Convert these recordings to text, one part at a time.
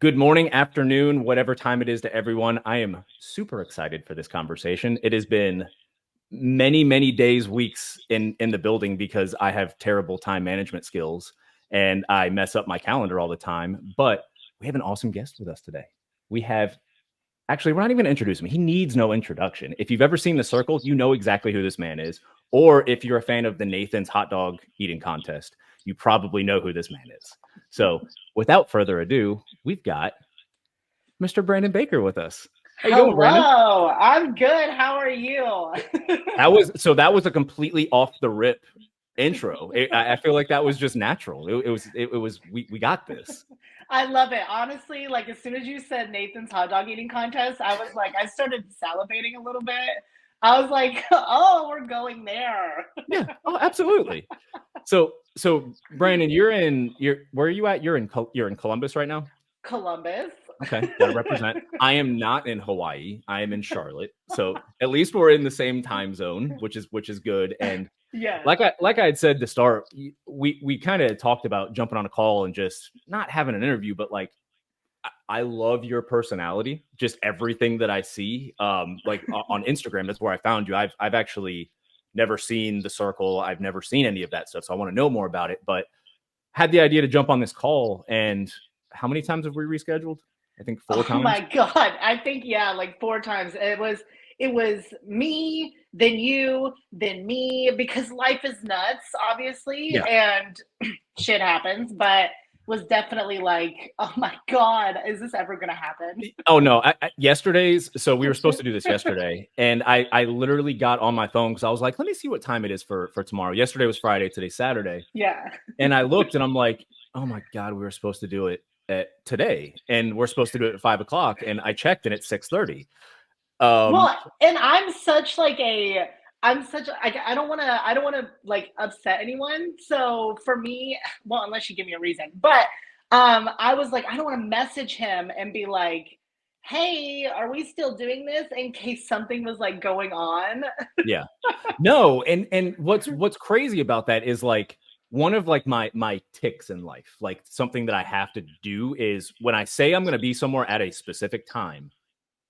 Good morning, afternoon, whatever time it is to everyone. I am super excited for this conversation. It has been many days, weeks in the building because I have terrible time management skills and I mess up my calendar all the time. But we have an awesome guest with us today. We have Actually, we're not even going to introduce him. He needs no introduction. If you've ever seen The Circle, you know exactly who this man is. Or if you're a fan of the Nathan's hot dog eating contest, you probably know who this man is. So without further ado, we've got Mr. Brandon Baker with us. How you doing, Brandon? Hello, I'm good. How are you? That was a completely off the rip intro. I feel like that was just natural. We got this. I love it. Honestly, like as soon as you said Nathan's hot dog eating contest, I started salivating a little bit. I was like, oh, we're going there. Yeah. Oh, absolutely. So Brandon, where are you at? You're in Columbus right now? Columbus. Okay, gotta represent. I am not in Hawaii. I am in Charlotte. So at least we're in the same time zone, which is good. And Yes. like I had said to start, we kind of talked about jumping on a call and just not having an interview, but like I love your personality, just everything that I see. Like on Instagram, that's where I found you. I've actually never seen The Circle. I've never seen any of that stuff, so I want to know more about it. But had the idea to jump on this call, and how many times have we rescheduled? I think 4 times. Oh my God. I think, yeah, like 4 times. It was me, then you, then me, because life is nuts, obviously, Yeah. and shit happens, but was definitely like, oh my God, is this ever gonna happen? Oh no! So we were supposed to do this yesterday, and I literally got on my phone because I was like, let me see what time it is for tomorrow. Yesterday was Friday, today's Saturday, Yeah. and I looked and I'm like, oh my God, we were supposed to do it at today, and we're supposed to do it at 5 o'clock, and I checked and it's 6:30. Well, and I don't want to like upset anyone. So for me, well, unless you give me a reason, but I was like, I don't want to message him and be like, hey, are we still doing this in case something was like going on? Yeah. No, and what's crazy about that is like one of like my ticks in life, like something that I have to do is when I say I'm going to be somewhere at a specific time,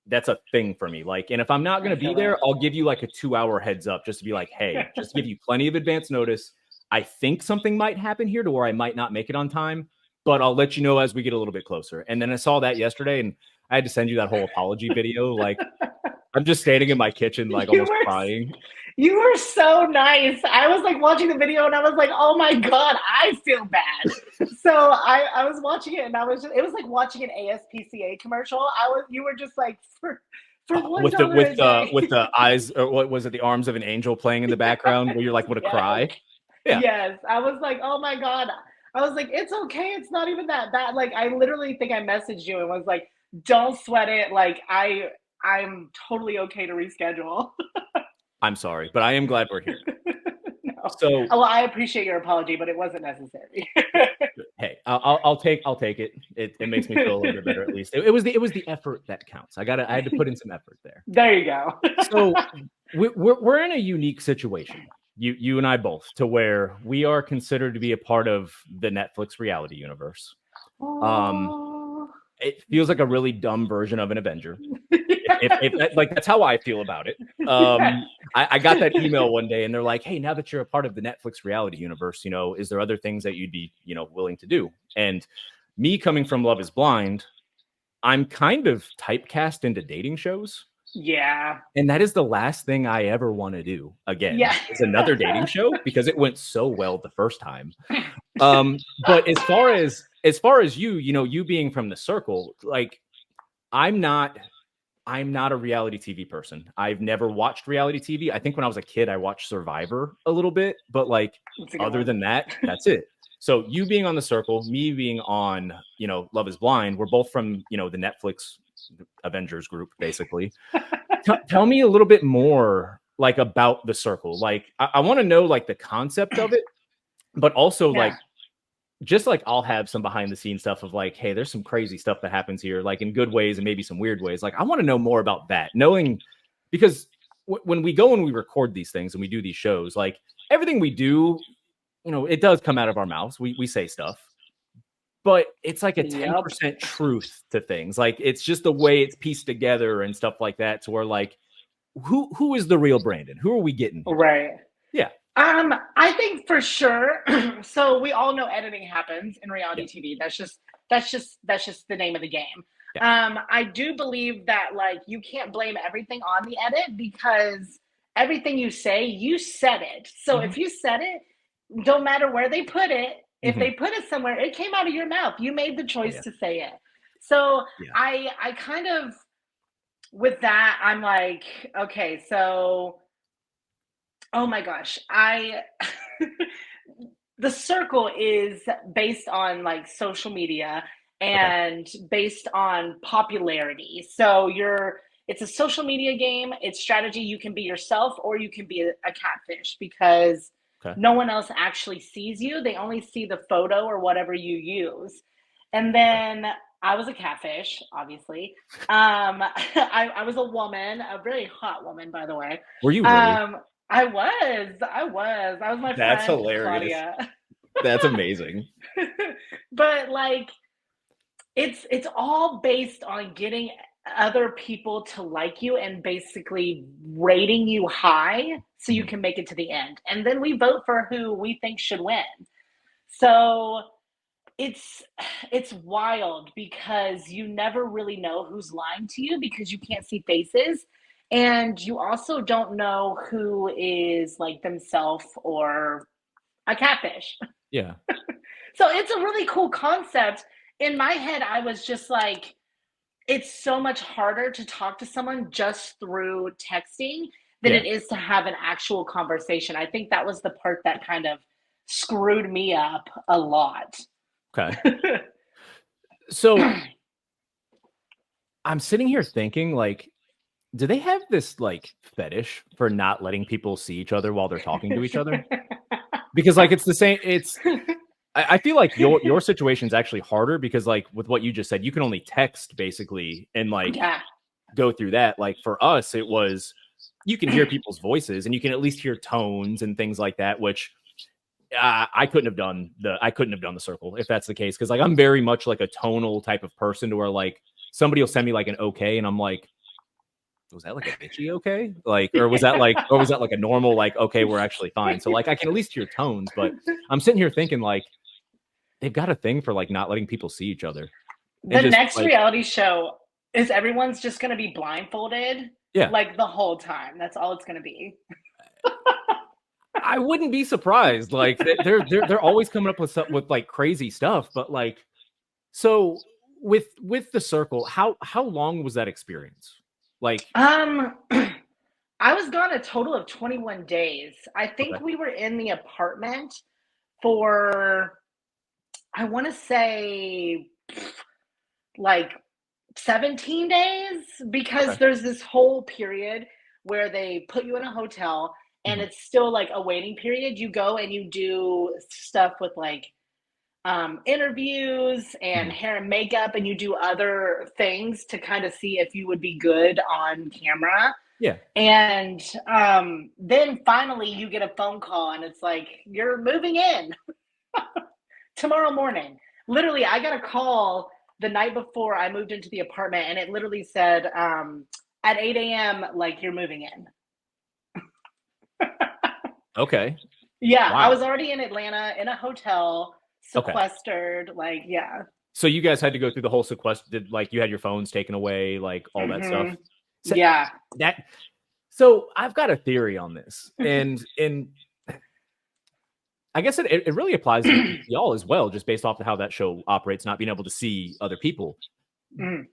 that's a thing for me. Like, and if I'm not going I to be feel there, it. I'll give you like a 2 hour heads up just to be like, hey, just to give you plenty of advance notice. I think something might happen here to where I might not make it on time, but I'll let you know as we get a little bit closer. And then I saw that yesterday and I had to send you that whole apology video. Like, I'm just standing in my kitchen, like You almost were crying. you were so nice. I was like watching the video and I was like, oh my God, I feel bad. So I was watching it and it was like watching an ASPCA commercial. You were just like for one With the dollar a day. with the eyes, or what was it, the arms of an angel playing in the background where you're like, what a Yes. cry. Yeah. Yes. I was like, oh my God. I was like, it's okay. It's not even that bad. Like I literally think I messaged you and was like, don't sweat it. Like I'm totally okay to reschedule. I'm sorry, but I am glad we're here. No. So Well, I appreciate your apology, but it wasn't necessary. hey, I'll take it. It makes me feel a little bit better at least. It was the effort that counts. I had to put in some effort there. There you go. So we're in a unique situation. You and I both, to where we are considered to be a part of the Netflix reality universe. Um, Oh. it feels like a really dumb version of an Avenger. If like that's how I feel about it. I got that email one day and they're like, hey, now that you're a part of the Netflix reality universe, is there other things that you'd be, willing to do? And me coming from Love is Blind, I'm kind of typecast into dating shows. Yeah. And that is the last thing I ever want to do again Yeah. is another dating show because it went so well the first time. But as far as you being from The Circle, like I'm not a reality TV person. I've never watched reality TV. I think when I was a kid, I watched Survivor a little bit, but like That's a good other one. than that, that's it. So you being on The Circle, me being on, Love is Blind, we're both from, the Netflix Avengers group, basically. Tell me a little bit more like about The Circle. Like I want to know like the concept of it, but also Yeah. like just like I'll have some behind the scenes stuff of like, hey, there's some crazy stuff that happens here, like in good ways and maybe some weird ways. Like I want to know more about that, knowing because when we go and we record these things and we do these shows, like everything we do, it does come out of our mouths. We say stuff, but it's like a Yep. 10% truth to things. Like it's just the way it's pieced together and stuff like that. To where like, who is the real Brandon? Who are we getting here? Right. Yeah. I think for sure. So we all know editing happens in Yeah. reality TV. That's just the name of the game. Yeah. I do believe that like you can't blame everything on the edit because everything you say, you said it. So Mhm. if you said it, don't matter where they put it. If Mhm. they put it somewhere, it came out of your mouth. You made the Oh choice yeah. to say it. So Yeah. I kind of with that, I'm like, okay, so oh my gosh, I the circle is based on like social media Okay. and based on popularity. So it's a social media game, it's strategy. You can be yourself or you can be a catfish because Okay. no one else actually sees you. They only see the photo or whatever you use. And Okay. then I was a catfish, obviously. I was a woman, a very hot woman, by the way. Were you really? Um, I was my That's friend hilarious. Claudia. That's amazing. But like it's all based on getting other people to like you and basically rating you high so you Mhm. can make it to the end. And then we vote for who we think should win. So it's it's wild because you never really know who's lying to you because you can't see faces and you also don't know who is like themselves or a catfish. Yeah. So it's a really cool concept. In my head, I was just like, it's so much harder to talk to someone just through texting than Yeah. it is to have an actual conversation. I think that was the part that kind of screwed me up a lot. Okay. So I'm sitting here thinking, like, do they have this like fetish for not letting people see each other while they're talking to each other? Because like it's the same. I feel like your situation is actually harder because like with what you just said, you can only text basically and like Yeah. go through that. Like for us, it was you can hear people's voices and you can at least hear tones and things like that, which I couldn't have done the circle if that's the case because like I'm very much like a tonal type of person to where like somebody will send me like an okay and I'm like, was that like a bitchy okay? Like, or was that like a normal, like, okay, we're actually fine. So like I can at least hear tones, but I'm sitting here thinking like they've got a thing for like not letting people see each other. And The just next like, reality show is everyone's just going to be blindfolded yeah, like the whole time. That's all it's going to be. I wouldn't be surprised. Like they're always coming up with like crazy stuff, but like so with the circle, how long was that experience? Like, Um, I was gone a total of 21 days. I think okay, we were in the apartment for, I want to say, like 17 days because okay, there's this whole period where they put you in a hotel and mhm, it's still like a waiting period. You go and you do stuff with like interviews and mhm, hair and makeup, and you do other things to kind of see if you would be good on camera. yeah, And then finally, you get a phone call, and it's like, you're moving in tomorrow morning. Literally, I got a call the night before I moved into the apartment, and it literally said at 8 a.m., like, you're moving in. okay, Yeah, I wow, was already in Atlanta in a hotel, okay. sequestered. Like, yeah. So you guys had to go through the whole sequester. Did like you had your phones taken away, like all that stuff? Hmm. So Yeah. that so I've got a theory on this, and I guess it really applies to y'all as well, just based off of how that show operates, not being able to see other people. Mm.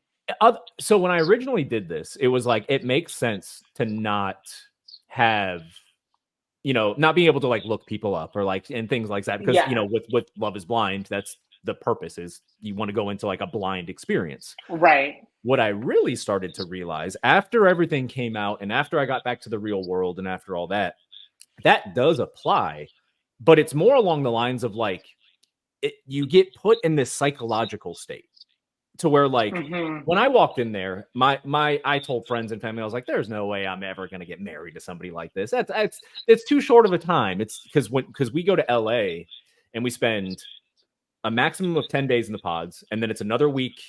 So when I originally did this, it was like it makes sense to not have not being able to like look people up or like and things like that because Yeah. with Love Is Blind, that's the purpose is you want to go into like a blind experience. Right. What I really started to realize after everything came out and after I got back to the real world and after all that, that does apply, but it's more along the lines of like you get put in this psychological state to where like Hmm. when I walked in there, I told friends and family, I was like, there's no way I'm ever gonna get married to somebody like this. It's too short of a time. It's because we go to LA and we spend a maximum of 10 days in the pods, and then it's another week.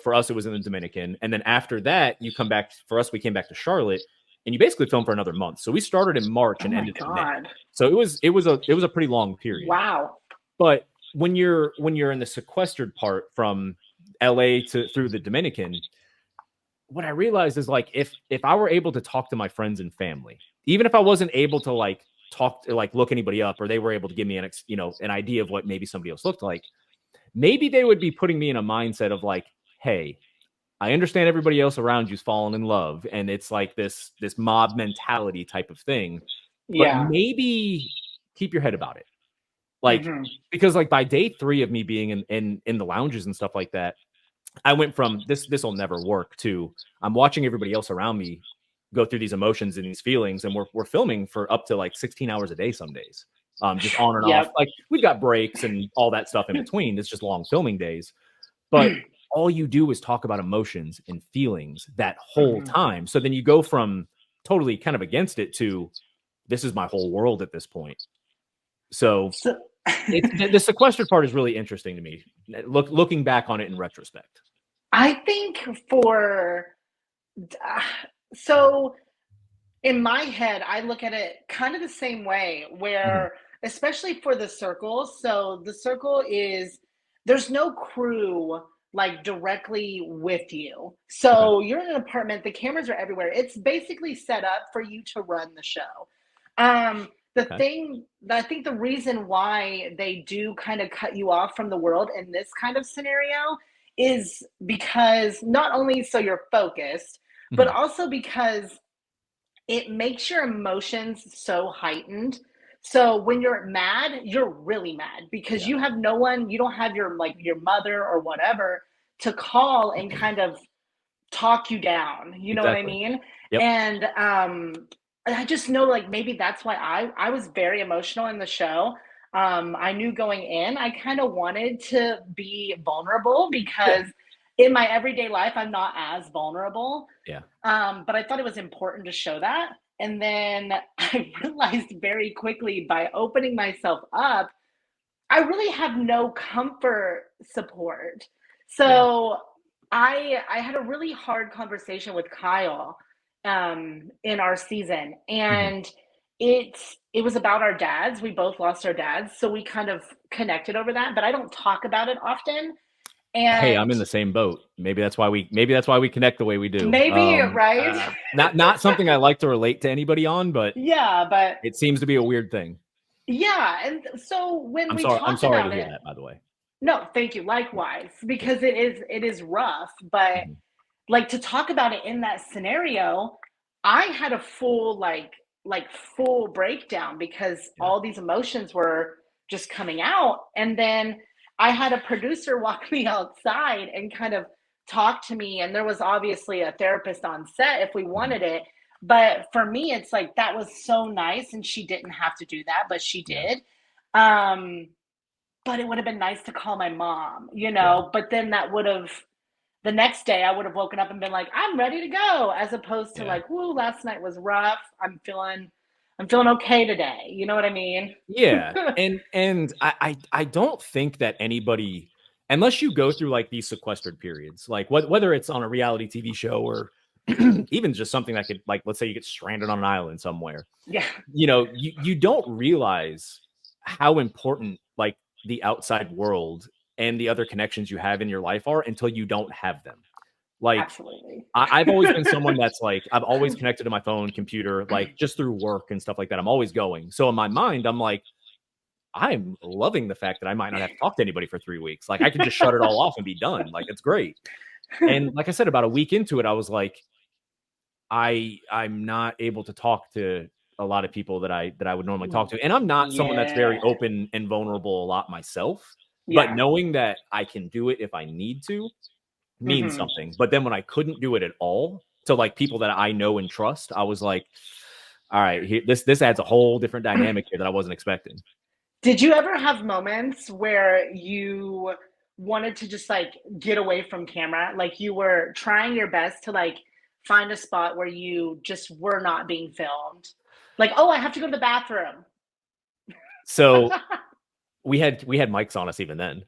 For us, it was in the Dominican. And then after that, you come back. For us, we came back to Charlotte, and you basically film for another month. So we started in March Oh and my ended in May. God. So it was a pretty long period. Wow. But when you're in the sequestered part from LA through the Dominican, what I realized is like if I were able to talk to my friends and family, even if I wasn't able to like talk to like look anybody up, or they were able to give me an idea of what maybe somebody else looked like, maybe they would be putting me in a mindset of like, hey, I understand everybody else around you's fallen in love, and it's like this mob mentality type of thing, but Yeah. maybe keep your head about it. Like, because like by day 3 of me being in the lounges and stuff like that, I went from this will never work to I'm watching everybody else around me go through these emotions and these feelings, and we're filming for up to like 16 hours a day some days, just on and off. Yep. Like we've got breaks and all that stuff in between. It's just long filming days, but all you do is talk about emotions and feelings that whole time. So then you go from totally kind of against it to this is my whole world at this point. So the sequestered part is really interesting to me. Looking back on it in retrospect. I think so in my head, I look at it kind of the same way where, especially for the circle. So the circle there's no crew like directly with you. So you're in an apartment, the cameras are everywhere. It's basically set up for you to run the show. Thing I think the reason why they do kind of cut you off from the world in this kind of scenario is because not only so you're focused, but also because it makes your emotions so heightened. So when you're mad, you're really mad because you have no one, you don't have your mother or whatever to call and kind of talk you down. You know what I mean? Yep. And I just know like maybe that's why I was very emotional in the show. I knew going in, I kind of wanted to be vulnerable because in my everyday life, I'm not as vulnerable. Yeah. But I thought it was important to show that. And then I realized very quickly by opening myself up, I really have no comfort support. So I had a really hard conversation with Kyle in our season, and it was about our dads. We both lost our dads, so we kind of connected over that, but I don't talk about it often. And hey, I'm in the same boat. Maybe that's why we connect the way we do. Maybe, right? Not something I like to relate to anybody on, but but it seems to be a weird thing. Yeah, and so when I'm we sorry. talked I'm sorry about to hear it, that, by the way. no, thank you. Likewise, because it is rough, but like to talk about it in that scenario, I had a full full breakdown because all these emotions were just coming out, and then I had a producer walk me outside and kind of talk to me, and there was obviously a therapist on set if we wanted it. But for me, it's like that was so nice, and she didn't have to do that, but she did. But it would have been nice to call my mom, but then the next day I would have woken up and been like, I'm ready to go, as opposed to like, whoo, last night was rough. I'm feeling okay today. You know what I mean? Yeah. And I don't think that anybody, unless you go through like these sequestered periods, like whether it's on a reality TV show or even just something that could, like, let's say you get stranded on an island somewhere. Yeah. You don't realize how important like the outside world and the other connections you have in your life are until you don't have them. Like, absolutely. I've always been someone that's like, I've always connected to my phone, computer, like just through work and stuff like that. I'm always going. So in my mind, I'm like, I'm loving the fact that I might not have to talk to anybody for 3 weeks. Like I can just shut it all off and be done. Like it's great. And like I said, about a week into it, I was like, I'm not able to talk to a lot of people that I would normally talk to. And I'm not someone that's very open and vulnerable a lot myself. But knowing that I can do it if I need to means something. But then when I couldn't do it at all to like people that I know and trust, I was like, all right, this adds a whole different dynamic here that I wasn't expecting. Did you ever have moments where you wanted to just like get away from camera? Like you were trying your best to like find a spot where you just were not being filmed? Like, oh, I have to go to the bathroom. So we had mics on us even then.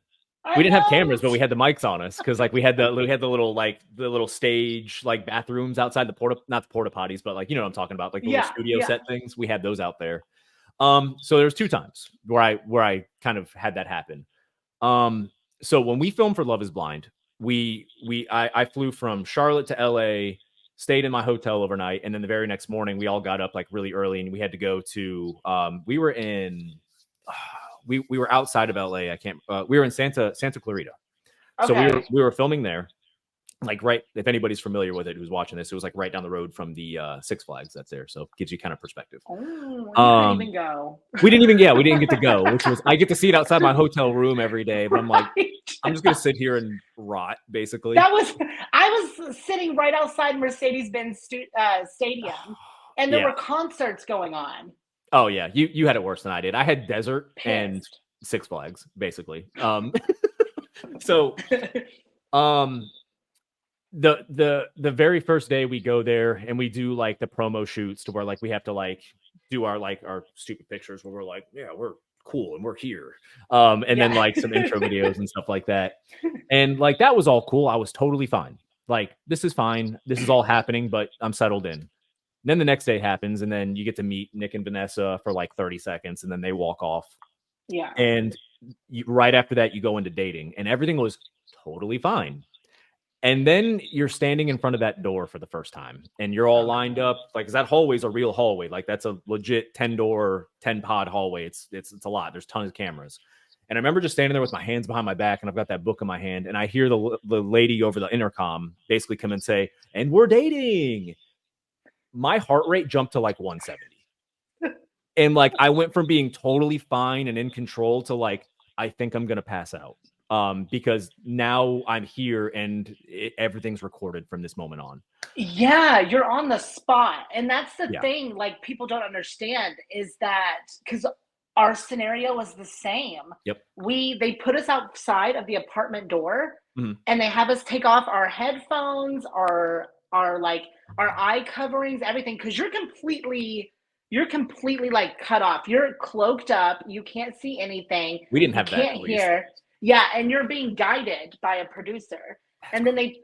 I We didn't have know. cameras, but we had the mics on us because like we had the little stage like bathrooms outside not the porta potties, but like you know what I'm talking about, like the little Yeah, studio yeah. set things. We had those out there. So there's 2 times where I kind of had that happen. So when we filmed for Love Is Blind, I flew from Charlotte to LA, stayed in my hotel overnight, and then the very next morning we all got up like really early and we had to go to we were in we were outside of LA. We were in Santa Clarita. So Okay. we were filming there. Like right, if anybody's familiar with it who's watching this, it was like right down the road from the Six Flags that's there. So it gives you kind of perspective. Oh, you couldn't Um even go. we didn't get to go, which was I get to see it outside my hotel room every day, but I'm like, Right. I'm just gonna sit here and rot, basically. That was I was sitting right outside Mercedes-Benz Stadium, and there Yeah. were concerts going on. Oh yeah. You had it worse than I did. I had desert and Pissed. Six Flags, basically. So um the very first day we go there and we do like the promo shoots to where like we have to like do our stupid pictures where we're like, yeah, we're cool and we're here. And then Yeah. like some intro videos and stuff like that. And like that was all cool. I was totally fine. Like this is fine. This is all happening, but I'm settled in. Then the next day happens, and then you get to meet Nick and Vanessa for like 30 seconds, and then they walk off. Yeah. And right after that, you go into dating, and everything was totally fine. And then you're standing in front of that door for the first time and you're all lined up. Like, cause that hallway's a real hallway. Like that's a legit 10 door, 10 pod hallway. It's a lot. There's tons of cameras. And I remember just standing there with my hands behind my back and I've got that book in my hand and I hear the lady over the intercom basically come and say, and we're dating. My heart rate jumped to like 170. And like, I went from being totally fine and in control to like, I think I'm going to pass out. Because now I'm here and everything's recorded from this moment on. Yeah, you're on the spot. And that's the Yeah. thing, like, people don't understand is that because our scenario was the same. Yep. They put us outside of the apartment door Mm-hmm. and they have us take off our headphones, our like our eye coverings, everything, because you're completely like cut off. You're cloaked up, you can't see anything, We didn't you have that can't at least. hear. Yeah, and you're being guided by a producer. And then they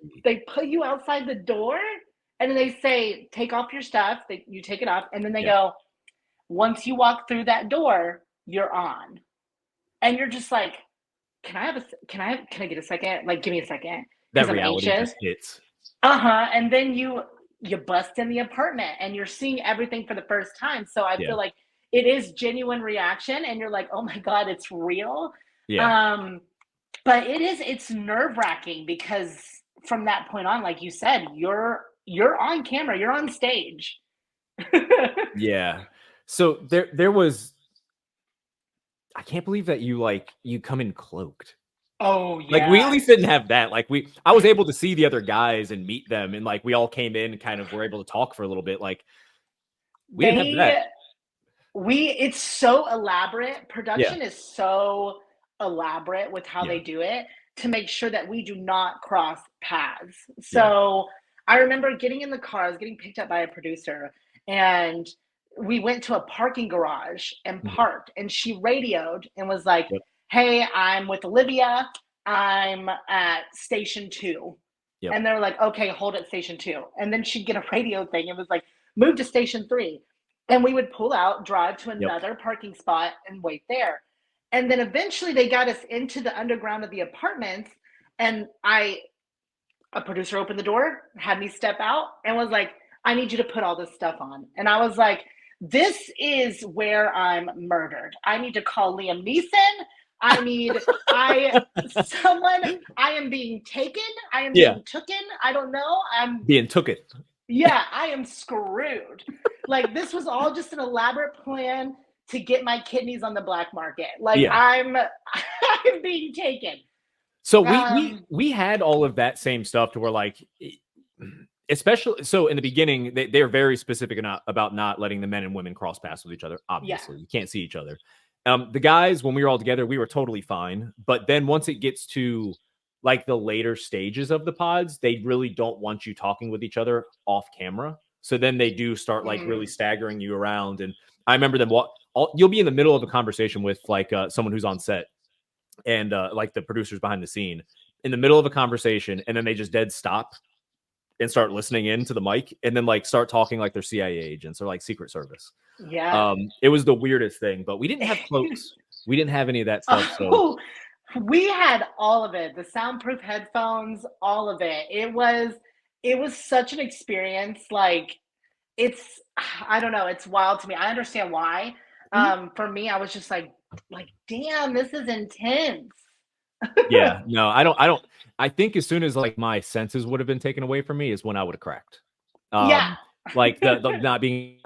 put you outside the door and then they say, take off your stuff. You take it off. And then they go, once you walk through that door, you're on. And you're just like, can I get a second? Like, give me a second. That Because I'm reality anxious. just hits. And then you bust in the apartment and you're seeing everything for the first time. So I feel like it is genuine reaction and you're like, oh my God, it's real. Yeah. But it's nerve-wracking because from that point on, like you said, you're on camera, you're on stage. Yeah. So there was, I can't believe that you come in cloaked. Oh yeah. Like we at least didn't have that. Like I was able to see the other guys and meet them, and like we all came in and kind of were able to talk for a little bit. Like we didn't have that. It's so elaborate. Production is so elaborate with how they do it to make sure that we do not cross paths. So I remember getting in the car, I was getting picked up by a producer, and we went to a parking garage and parked, and she radioed and was like, hey, I'm with Olivia. I'm at station 2. And they're like, okay, hold at station 2. And then she'd get a radio thing. It was like, move to station 3. And we would pull out, drive to another parking spot and wait there. And then eventually they got us into the underground of the apartments. And a producer opened the door, had me step out and was like, I need you to put all this stuff on. And I was like, this is where I'm murdered. I need to call Liam Neeson. I am being taken. I am being taken. I don't know. I'm being took it. Yeah, I am screwed. Like this was all just an elaborate plan to get my kidneys on the black market. Like I'm being taken. So we had all of that same stuff to where like, especially so in the beginning, they're very specific about not letting the men and women cross paths with each other. Obviously, you can't see each other. The guys, when we were all together, we were totally fine. But then once it gets to like the later stages of the pods, they really don't want you talking with each other off camera. So then they do start like really staggering you around. And I remember them you'll be in the middle of a conversation with like someone who's on set. and like the producers behind the scene in the middle of a conversation, and then they just dead stop and start listening into the mic, and then like start talking like they're CIA agents or like Secret Service. Yeah. It was the weirdest thing, but we didn't have cloaks. We didn't have any of that stuff. So Oh, we had all of it. The soundproof headphones, all of it. It was such an experience. Like it's I don't know, it's wild to me. I understand why. For me, I was just like, damn, this is intense. yeah, no, I think as soon as like my senses would have been taken away from me is when I would have cracked. Yeah. Like the not being.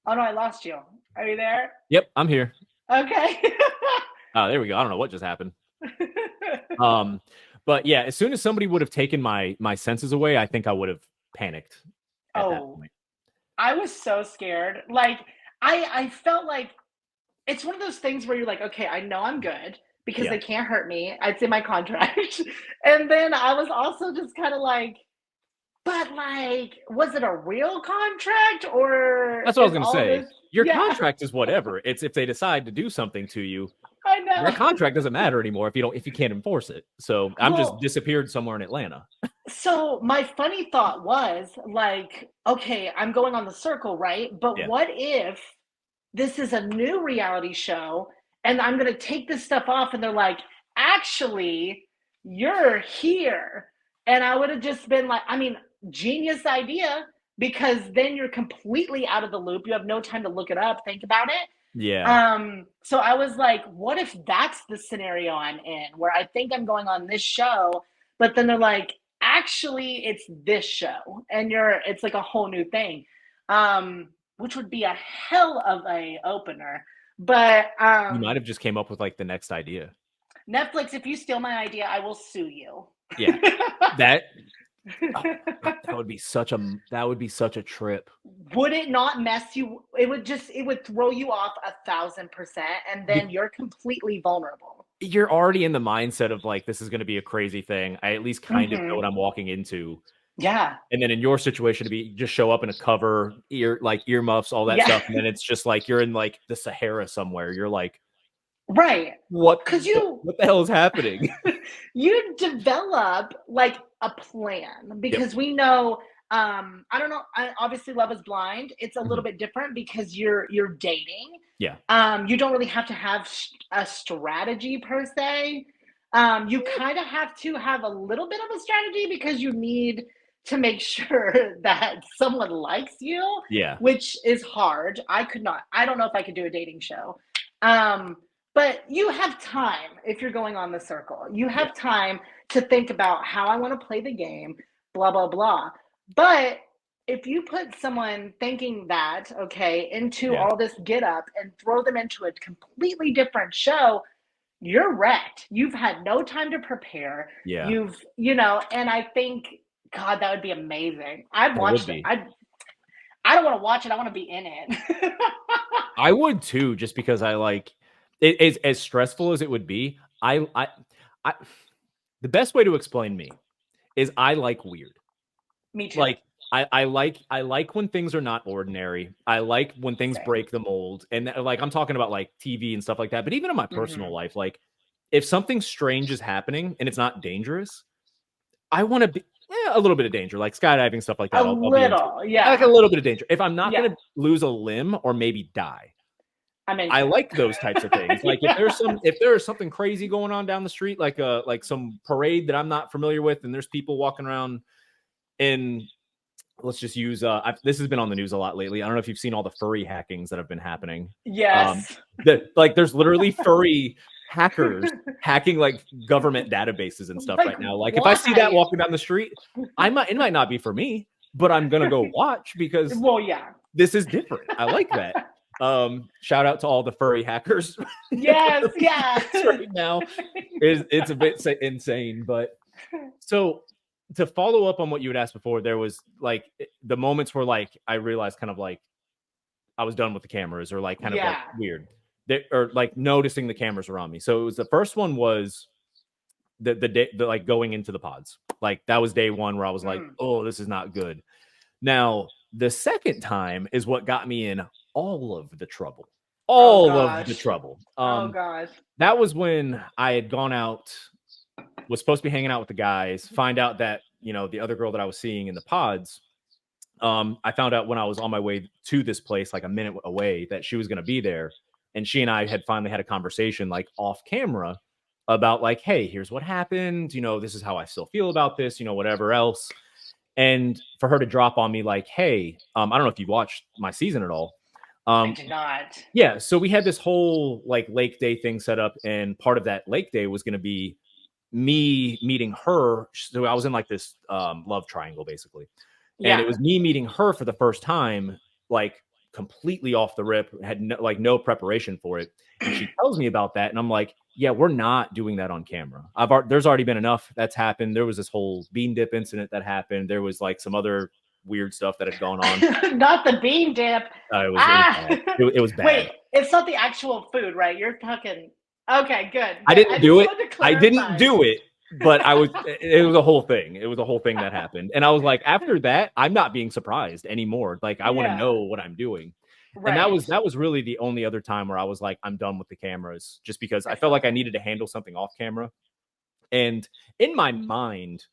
Oh no, I lost you. Are you there? Yep, I'm here. Okay. Oh, there we go. I don't know what just happened. But yeah, as soon as somebody would have taken my senses away, I think I would have panicked at that point. I was so scared. Like I felt like it's one of those things where you're like, okay, I know I'm good because they can't hurt me. It's in my contract. And then I was also just kind of like, but like, was it a real contract or that's what I was gonna say. this... Your contract is whatever. It's if they decide to do something to you. I know that contract doesn't matter anymore if you can't enforce it. So I'm just disappeared somewhere in Atlanta. So my funny thought was like, okay, I'm going on the Circle, right? But what if this is a new reality show and I'm going to take this stuff off and they're like, actually, you're here. And I would have just been like, I mean, genius idea, because then you're completely out of the loop. You have no time to look it up, think about it. Yeah. So I was like, what if that's the scenario I'm in, where I think I'm going on this show, but then they're like, actually, it's this show, and it's like a whole new thing, which would be a hell of a opener. But you might have just came up with like the next idea. Netflix, if you steal my idea, I will sue you. Yeah, that would be such a trip. Would it not mess you? It would throw you off 1,000%, and then you're completely vulnerable. You're already in the mindset of like, this is going to be a crazy thing. I at least kind of know what I'm walking into. Yeah. And then in your situation, to be just show up in a cover, earmuffs, all that stuff, and then it's just like you're in like the Sahara somewhere. You're like, right. What the hell is happening? You develop like a plan, because we know, I don't know, obviously Love is Blind, it's a little bit different because you're dating. Yeah. You don't really have to have a strategy per se. You kind of have to have a little bit of a strategy because you need to make sure that someone likes you. Yeah. Which is hard. I don't know if I could do a dating show. But you have time if you're going on the Circle. You have time to think about how I want to play the game, blah, blah, blah. But if you put someone thinking that, okay, into all this get up and throw them into a completely different show, you're wrecked. You've had no time to prepare. Yeah. And I think, God, that would be amazing. I'd watch it. I don't want to watch it. I want to be in it. I would too, just because I like it. Is as stressful as it would be. I the best way to explain me is I like weird. Me too. Like I like when things are not ordinary. I like when things break the mold, and like I'm talking about like TV and stuff like that. But even in my personal life, like if something strange is happening and it's not dangerous, I want to be a little bit of danger, like skydiving, stuff like that. A little, yeah, like a little bit of danger. If I'm not going to lose a limb or maybe die, I like those types of things. Like if there is something crazy going on down the street, like some parade that I'm not familiar with, and there's people walking around, and let's just use this has been on the news a lot lately. I don't know if you've seen all the furry hackings that have been happening. Yes. There's literally furry hackers hacking like government databases and stuff right now. Like if I see that walking down the street, it might not be for me, but I'm gonna go watch because this is different. I like that. Shout out to all the furry hackers. Yes, right now it's a bit insane. But so to follow up on what you had asked before, there was like the moments where like I realized kind of like I was done with the cameras, or like kind of like weird, or like noticing the cameras around me. So it was the first one was the day, like going into the pods. Like that was day one where I was like, oh, this is not good. Now the second time is what got me in all of the trouble. Oh all of the gosh. trouble. Oh gosh. That was when I had gone out, was supposed to be hanging out with the guys, find out that, you know, the other girl that I was seeing in the pods, I found out when I was on my way to this place, like a minute away, that she was going to be there. And she and I had finally had a conversation, like off camera, about like, hey, here's what happened. You know, this is how I still feel about this, you know, whatever else. And for her to drop on me like, hey, I don't know if you watched my season at all. I Um, did not. yeah, so we had this whole like lake day thing set up, and part of that lake day was going to be me meeting her. So I was in like this love triangle basically, and it Yeah. was me meeting her for the first time, like completely off the rip, had no preparation for it. And she tells me about that, and I'm like, yeah, we're not doing that on camera. There's already been enough that's happened. There was this whole bean dip incident that happened. There was like some other weird stuff that had gone on. Not the bean dip. It was Ah. bad. It was bad. Wait, it's not the actual food, right? You're talking. Okay, good. I Good. didn't I do just it. wanted to I didn't clarify. do it, but I was. It was a whole thing. It was a whole thing that happened, and I was like, after that, I'm not being surprised anymore. Like, I want to Yeah. know what I'm doing, and Right. that was really the only other time where I was like, I'm done with the cameras, just because I I felt feel like I that. needed to handle something off camera. And in my mind,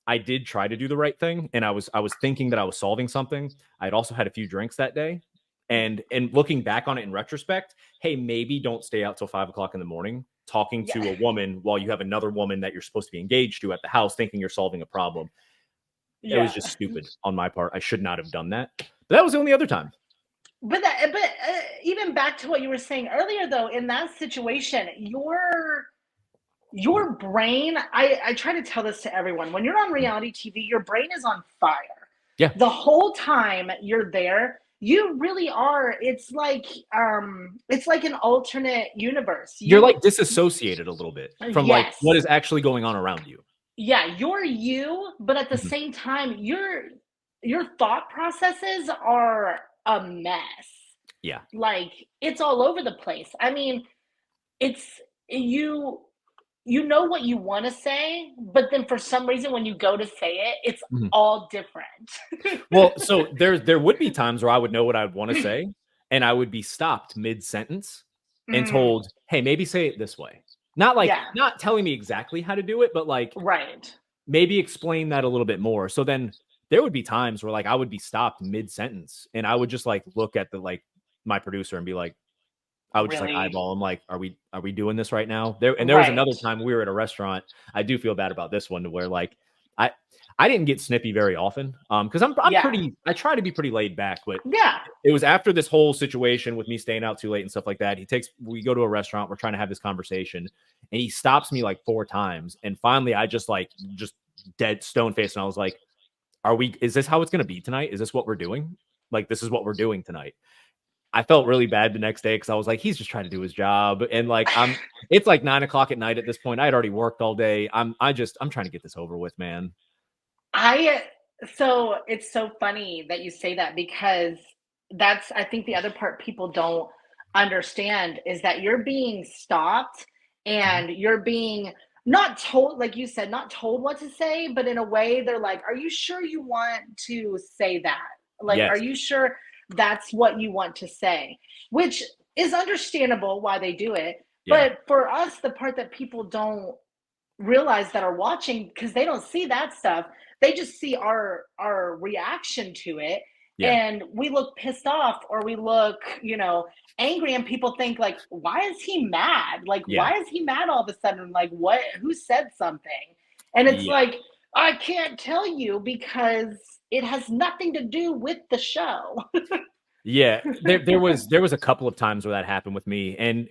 I did try to do the right thing, and I was thinking that I was solving something. I'd also had a few drinks that day, and looking back on it in retrospect, hey, maybe don't stay out till 5 o'clock in the morning talking Yeah. to a woman while you have another woman that you're supposed to be engaged to at the house, thinking you're solving a problem. It was Yeah. just stupid on my part. I should not have done that. But that was the only other time. But even back to what you were saying earlier, though, in that situation, your brain. I try to tell this to everyone. When you're on reality TV, your brain is on fire. Yeah, The whole time you're there, you really are. It's like an alternate universe. you're like disassociated a little bit from like Yes. what is actually going on around you. Yeah, you're you, but at the Mhm. same time, your thought processes are a mess. Yeah. Like it's all over the place. I mean, it's you you know what you want to say, but then for some reason when you go to say it, it's Mhm. all different. Well, so there would be times where I would know what I would want to say, and I would be stopped mid sentence and Mm, told, "Hey, maybe say it this way." yeah, Not telling me exactly how to do it, but like right. maybe explain that a little bit more. So then there would be times where like I would be stopped mid sentence, and I would just like look at the like my producer and be like, I would just like Really, eyeball him, like, are we doing this right now? There was another right. time we were at a restaurant. I do feel bad about this one, where like I I didn't get snippy very often. Because Yeah, I try to be pretty laid back, but yeah. it was after this whole situation with me staying out too late and stuff like that. We go to a restaurant, we're trying to have this conversation, and he stops me like 4 times. And finally I just dead stone face. And I was like, is this how it's gonna be tonight? Is this what we're doing? Like, this is what we're doing tonight. I felt really bad the next day because I was like, he's just trying to do his job. And like it's like 9 o'clock at night at this point. I had already worked all day. I'm trying to get this over with, man. I so it's so funny that you say that because that's I think the other part people don't understand is that you're being stopped Mhm. and you're being not told, like you said, not told what to say, but in a way they're like, are you sure you want to say that? Like, are Yes. you sure that's what you want to say? Which is understandable why they do it. Yeah. But for us, the part that people don't realize that are watching because they don't see that stuff, they just see our reaction to it, Yeah. and we look pissed off or we look, angry, and people think like, why is he mad? Like, Yeah. why is he mad all of a sudden? Like, what, who said something? And it's Yeah. like, I can't tell you because it has nothing to do with the show. Yeah. There was a couple of times where that happened with me. And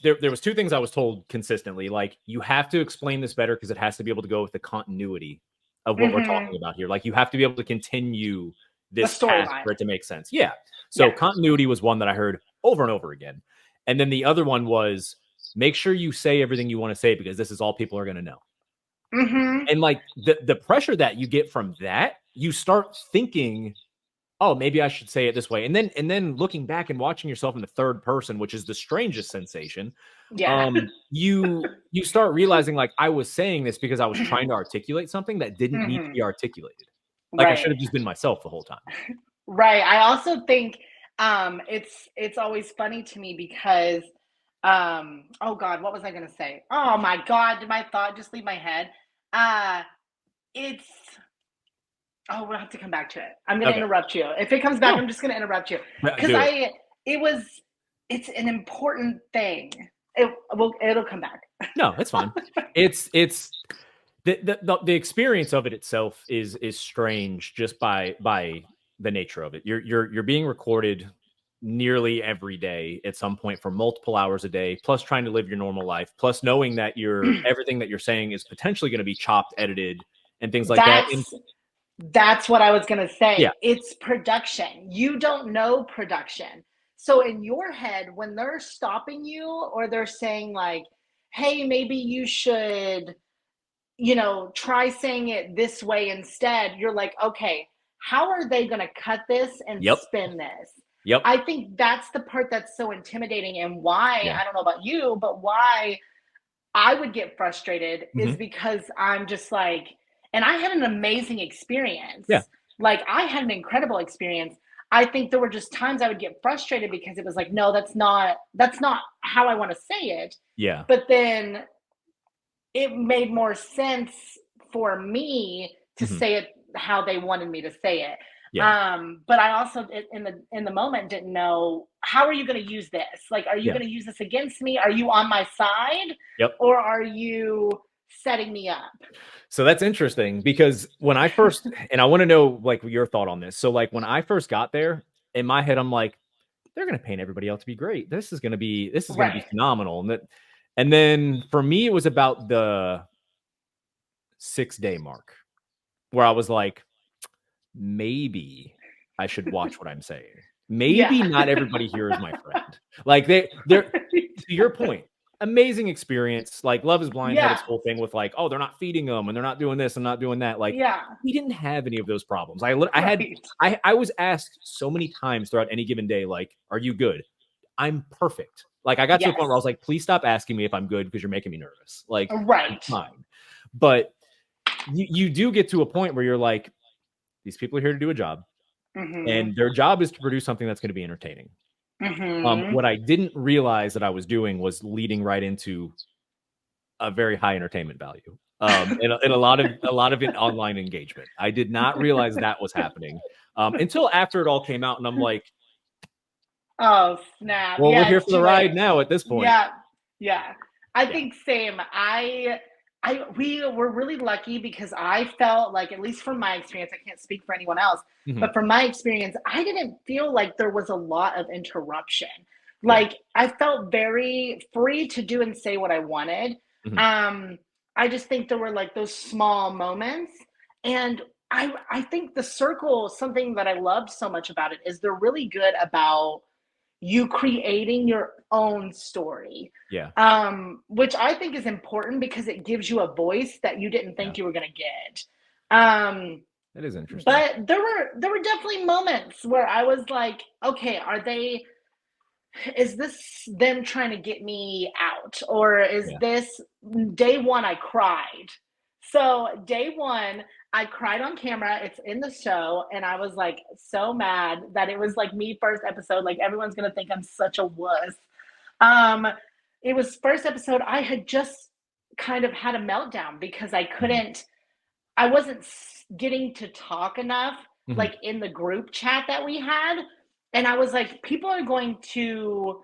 there was two things I was told consistently. Like, you have to explain this better because it has to be able to go with the continuity of what we're Hmm. talking about here. Like, you have to be able to continue The this task storyline. for it to make sense. Yeah. So Yeah. continuity was one that I heard over and over again. And then the other one was, make sure you say everything you want to say because this is all people are going to know. Hmm. And like the pressure that you get from that, you start thinking, oh, maybe I should say it this way. And then looking back and watching yourself in the third person, which is the strangest sensation, Yeah. you start realizing like I was saying this because I was trying to articulate something that didn't need to Hmm. be articulated. Like, I should Right. have just been myself the whole time. Right. I also think It's always funny to me because, oh God, what was I gonna say? Oh my God, did my thought just leave my head? Uh, it's Oh, we'll have to come back to it. I'm gonna Okay. interrupt you. If it comes back, No, I'm just gonna interrupt you because do it. it was, it's an important thing. It'll come back. No, it's fine. It's the experience of it itself is strange just by the nature of it. You're being recorded nearly every day at some point for multiple hours a day, plus trying to live your normal life, plus knowing that everything that you're saying is potentially going to be chopped, edited, and things like that. And That's what I was going to yeah, say. It's production. You don't know production. So in your head, when they're stopping you or they're saying like, hey, maybe you should, try saying it this way instead, you're like, okay, how are they going to cut this and yep, spin this? yep, I think that's the part that's so intimidating, and why, yeah, I don't know about you, but why I would get frustrated is hmm, because I'm just like, and I had an amazing yeah, experience. Like, I had an incredible experience. I think there were just times I would get frustrated because it was like, no, that's not how I want to say it. yeah, But then it made more sense for me to hmm, say it how they wanted me to say it. yeah, But I also in the moment didn't know, how are you going to use this? Like, are you yeah, going to use this against me? Are you on my side, yep. or are you setting me up? So that's interesting because when I first, and I want to know like your thought on this. So like when I first got there, in my head, I'm like, they're going to paint everybody out to be great. This is going to be Right. phenomenal. And then for me, it was about the 6 day mark where I was like, maybe I should watch what I'm saying. Maybe Yeah. not everybody here is my friend. Like they're to your point, amazing experience. Like Love is Blind had Yeah. its whole thing with like, oh, they're not feeding them and they're not doing this and not doing that. Like Yeah. we didn't have any of those problems. I had Right. I was asked so many times throughout any given day, like, are you good? I'm perfect. Like I got to a Yes. point where I was like, please stop asking me if I'm good because you're making me nervous. Like I'm Right. fine. But you do get to a point where you're like, these people are here to do a job, Mhm. and their job is to produce something that's going to be entertaining. Mhm. What I didn't realize that I was doing was leading right into a very high entertainment value. And a lot of it online engagement. I did not realize that was happening until after it all came out, and I'm like, Oh, snap. well, we're Yeah, here it's for the too late. ride now. At this point, Yeah. Yeah. I yeah, think same. We were really lucky because I felt like, at least from my experience, I can't speak for anyone else, hmm, but from my experience, I didn't feel like there was a lot of interruption. yeah, Like, I felt very free to do and say what I wanted. hmm, Um, I just think there were like those small moments. And I think the circle, something that I loved so much about it is they're really good about you creating your own story, yeah, which I think is important because it gives you a voice that you didn't yeah. think you were going to get. Um, That is interesting. but there were definitely moments where I was like, okay, is this them trying to get me out, or is Yeah, this day one I cried? So day one, I cried on camera. It's in the show, and I was like so mad that it was like me first episode. Like, everyone's gonna think I'm such a wuss. Um, it was first episode. I had just kind of had a meltdown because hmm, I wasn't getting to talk enough, hmm, like in the group chat that we had. And I was like, people are going to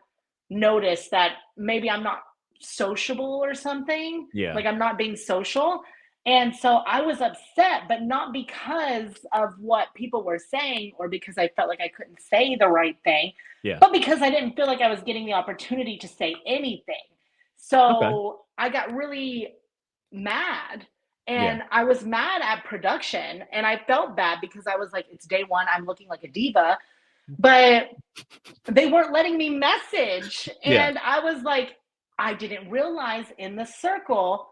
notice that maybe I'm not sociable or something, yeah, like I'm not being social. And so I was upset, but not because of what people were saying or because I felt like I couldn't say the right thing, yeah. but because I didn't feel like I was getting the opportunity to say anything. Okay, So I got really mad, yeah, and I was mad at production, and I felt bad because I was like, it's day one, I'm looking like a diva, but they weren't letting me message. yeah. And I was like, I didn't realize in the circle,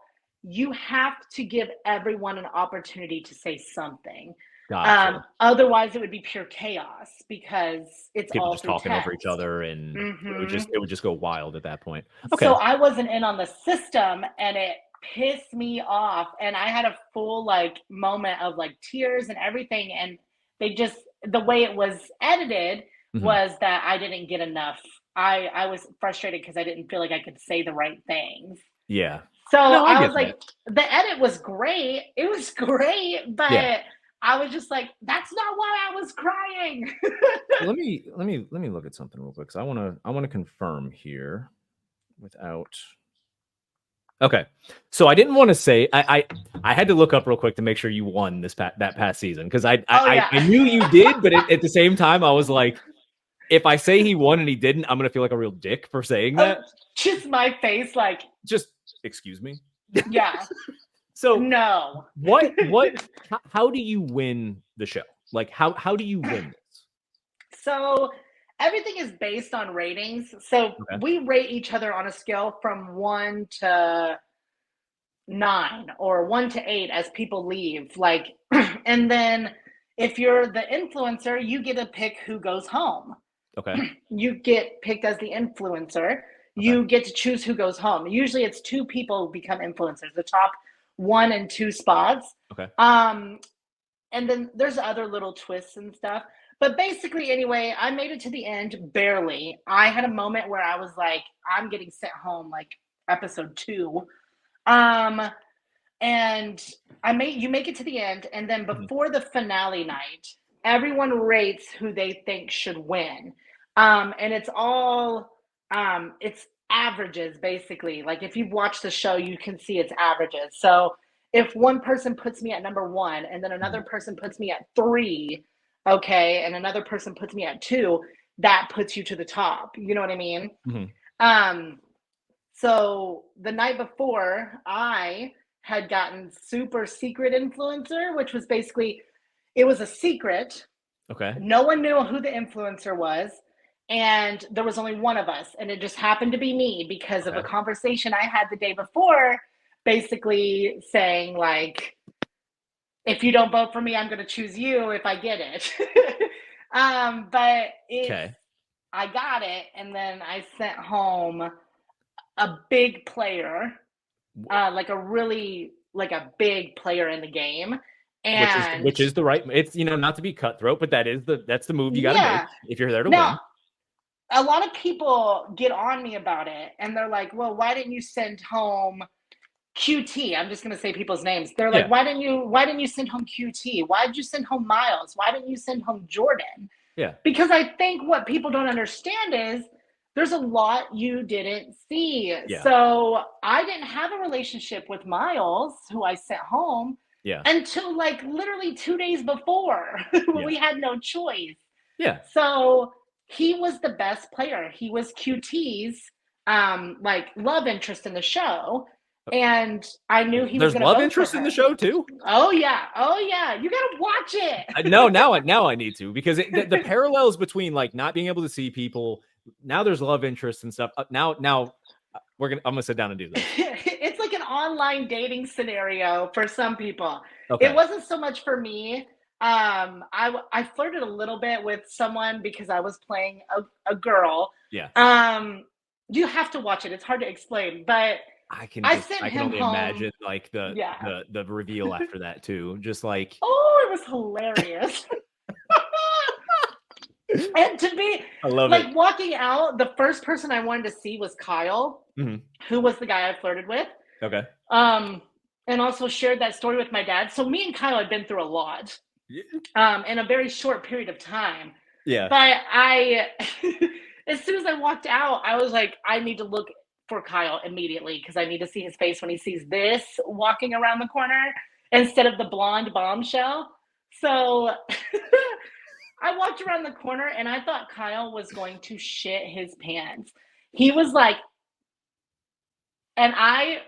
you have to give everyone an opportunity to say something. Gotcha. Otherwise, it would be pure chaos because it's People all just through talking over each text. other, and it would Hmm. just go wild at that point. So Okay. I wasn't in on the system, and it pissed me off. And I had a full like moment of like tears and everything. And they just, the way it was edited was that I didn't get enough. I was frustrated because I didn't feel like I could say the right things. Yeah. So No, I I get was like, the edit was great. It was great, but I was just like, that's not why I was crying. Let me look at something real quick. So I wanna confirm here without. Okay, so I didn't want to say I had to look up real quick to make sure you won that past season because I knew you did, but at the same time I was like, if I say he won and he didn't, I'm gonna feel like a real dick for saying that. Just my face, like, just excuse me. Yeah. So no. how do you win the show? Like how do you win this? So everything is based on ratings. So we rate each other on a scale from 1 to 9 or 1 to 8 as people leave. Like, and then if you're the influencer, you get to pick who goes home. Okay. You get picked as the influencer. You get to choose who goes home. Usually it's 2 people become influencers, the top 1 and 2 spots. Okay. And then there's other little twists and stuff. But basically, anyway, I made it to the end barely. I had a moment where I was like, I'm getting sent home, like episode 2. And you make it to the end, and then before the finale night, everyone rates who they think should win. And it's all it's averages, basically. Like if you've watched the show, you can see it's averages. So if one person puts me at number 1 and then another person puts me at 3, okay, and another person puts me at 2, that puts you to the top. You know what I mean? So the night before, I had gotten super secret influencer, which was basically, it was a secret. Okay. No one knew who the influencer was. And there was only one of us. And it just happened to be me because of a conversation I had the day before, basically saying like, if you don't vote for me, I'm going to choose you if I get it. But I got it. And then I sent home a big player, like a big player in the game. And which is the right, it's, not to be cutthroat, but that's the move you got to make if you're there to win. A lot of people get on me about it and they're like, well, why didn't you send home QT? I'm just going to say people's names. They're like, why didn't you send home QT? Why did you send home Miles? Why didn't you send home Jordan? Yeah. Because I think what people don't understand is there's a lot you didn't see. Yeah. So I didn't have a relationship with Miles, who I sent home, until like literally 2 days before when we had no choice. Yeah. So he was the best player. He was QT's like love interest in the show. And I knew he was going to love interest in the show too. Oh yeah. You got to watch it. No, now I need to, because the parallels between like not being able to see people, now there's love interest and stuff. Now I'm gonna sit down and do this. It's like an online dating scenario for some people. It wasn't so much for me. I flirted a little bit with someone because I was playing a girl. Yeah. You have to watch it. It's hard to explain, but I can only imagine like the reveal after that too. Just like, oh, it was hilarious. And to be like walking out, the first person I wanted to see was Kyle, who was the guy I flirted with. Okay. And also shared that story with my dad. So me and Kyle had been through a lot in a very short period of time. Yeah. But as soon as I walked out, I was like, I need to look for Kyle immediately because I need to see his face when he sees this walking around the corner instead of the blonde bombshell. So I walked around the corner and I thought Kyle was going to shit his pants. He was like, and I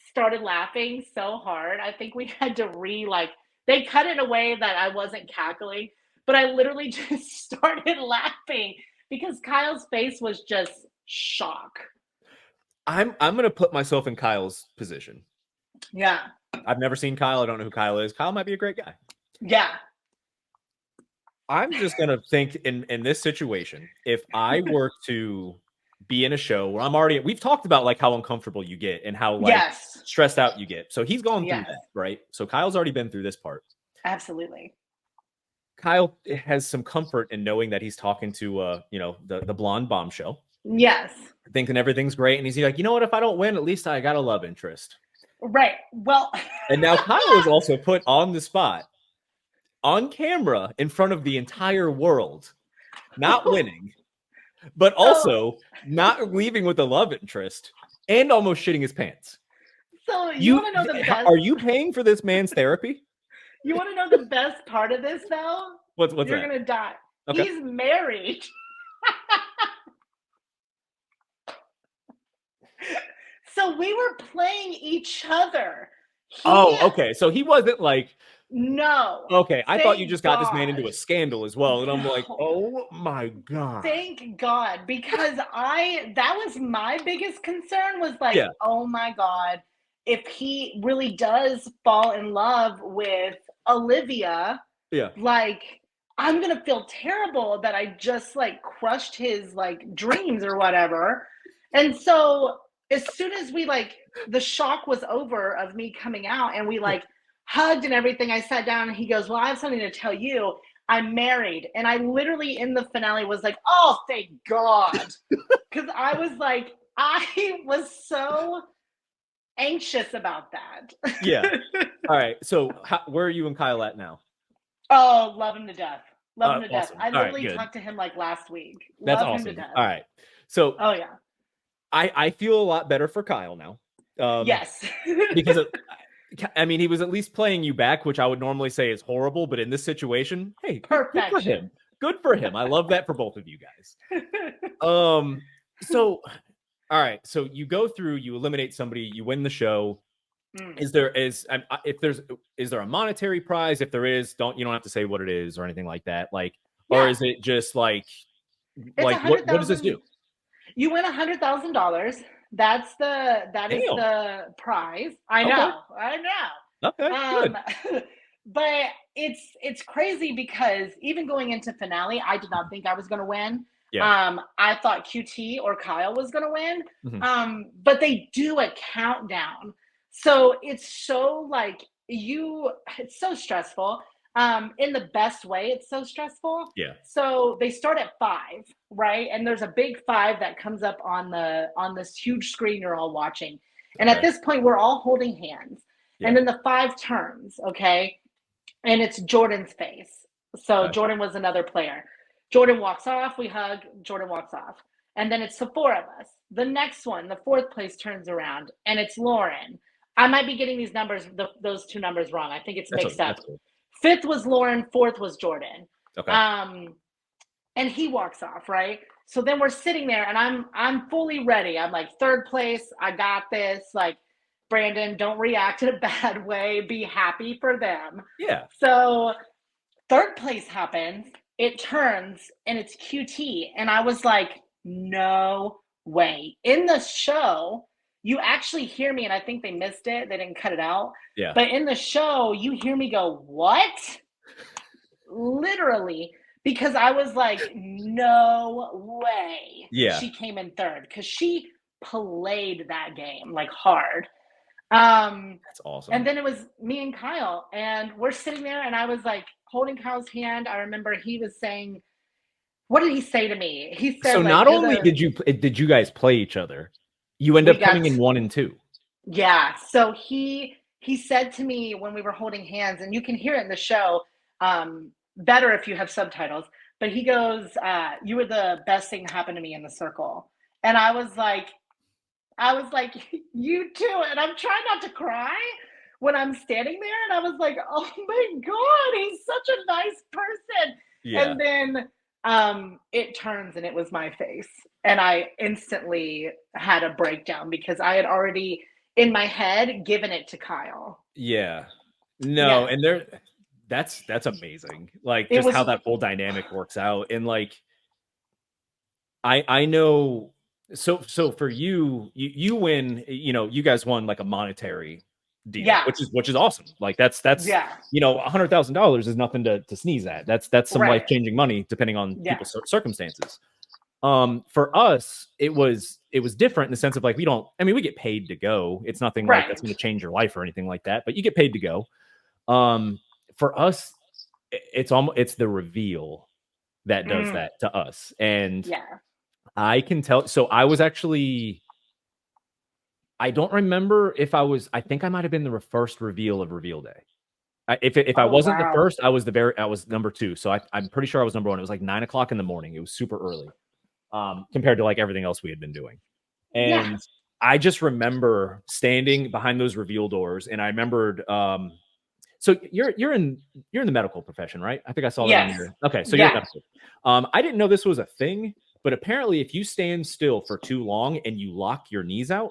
started laughing so hard. I think we had to they cut it away that I wasn't cackling, but I literally just started laughing because Kyle's face was just shock. I'm going to put myself in Kyle's position. Yeah. I've never seen Kyle. I don't know who Kyle is. Kyle might be a great guy. Yeah. I'm just going to think in this situation, if I were to be in a show where we've talked about like how uncomfortable you get and how like stressed out you get. So he's gone through that, right? So Kyle's already been through this part. Absolutely. Kyle has some comfort in knowing that he's talking to the blonde bombshell, Yes. thinking everything's great, and he's like, you know what? If I don't win, at least I got a love interest. Right. Well. And now Kyle is also put on the spot, on camera, in front of the entire world, not winning, but also not leaving with a love interest, and almost shitting his pants. So you want to know the best? Are you paying for this man's therapy? You want to know the best part of this, though? What's You're that? Gonna die. Okay. He's married. So we were playing each other. Okay. So he wasn't like. No. Okay, I thought you just got this man into a scandal as well, and I'm like, oh my God. Thank God, because that was my biggest concern was like, oh my God, if he really does fall in love with Olivia, like I'm gonna feel terrible that I just like crushed his like dreams or whatever. And so as soon as we like the shock was over of me coming out and we like hugged and everything, I sat down and he goes, well, I have something to tell you. I'm married. And I literally in the finale was like, oh, thank God. Because I was like, I was so anxious about that. Yeah. All right. So where are you and Kyle at now? Oh, love him to death. Love him to awesome. death. I literally talked to him like last week. That's love awesome. Him to death. All right. So oh yeah. I feel a lot better for Kyle now. Yes. Because I mean, he was at least playing you back, which I would normally say is horrible, but in this situation, hey, good for him. Good for him. I love that for both of you guys. So, all right. So you go through, you eliminate somebody, you win the show. Is there a monetary prize? If there is, you don't have to say what it is or anything like that. Like, or is it just like what does this do? You win $100,000. That is the prize. I know. Okay. Good. But it's crazy because even going into finale, I did not think I was going to win. Yeah. I thought QT or Kyle was going to win. Mm-hmm. But they do a countdown. So it's so it's so stressful. In the best way, it's so stressful. Yeah. So they start at 5, right? And there's a big 5 that comes up on this huge screen you're all watching. And at this point, we're all holding hands. Yeah. And then the 5 turns, okay? And it's Jordan's face. So Jordan was another player. Jordan walks off, we hug, Jordan walks off. And then it's the 4 of us. The next one, the 4th place turns around, and it's Lauren. I might be getting these numbers, those 2 numbers wrong. I think it's mixed up. Cool. 5th was Lauren, 4th was Jordan. Okay. And he walks off, right? So then we're sitting there, and I'm fully ready. I'm like, 3rd place, I got this. Like, Brandon, don't react in a bad way. Be happy for them. Yeah. So 3rd place happens. It turns, and it's QT. And I was like, no way. In the show, you actually hear me, and I think they missed it. They didn't cut it out. Yeah. But in the show, you hear me go, what? Literally, because I was like, no way. Yeah. She came in 3rd because she played that game like hard. That's awesome. And then it was me and Kyle, and we're sitting there, and I was like holding Kyle's hand. I remember he was saying, what did he say to me? He said, so not only did you guys play each other, you end up coming in 1 and 2. Yeah. So he said to me when we were holding hands, and you can hear it in the show, better if you have subtitles, but he goes, you were the best thing that happened to me in the circle. And I was like, you too. And I'm trying not to cry when I'm standing there. And I was like, oh my God, he's such a nice person. Yeah. And then it turns, and it was my face. And I instantly had a breakdown because I had already in my head given it to Kyle. Yeah. No, yeah. And that's amazing. Like just how that whole dynamic works out. And like I know so for you win, you guys won like a monetary deal, yeah. which is awesome. Like that's yeah. $100,000 is nothing to sneeze at. That's some life-changing money depending on people's circumstances. For us, it was different in the sense of like, we get paid to go. It's nothing like that's going to change your life or anything like that, but you get paid to go. For us, it's the reveal that does that to us. And Yeah. I can tell. So I was actually, I don't remember if I think I might have been the first reveal of reveal day. If I Oh wasn't the wow. first, I was number two. So I'm pretty sure I was number one. It was like 9 o'clock in the morning. It was super early, compared to like everything else we had been doing. Yeah. And I just remember standing behind those reveal doors, and I remembered. So you're in the medical profession, right? I think I saw that on Yes. your. Okay, so you're in Yeah. medical. I didn't know this was a thing, but apparently, if you stand still for too long and you lock your knees out,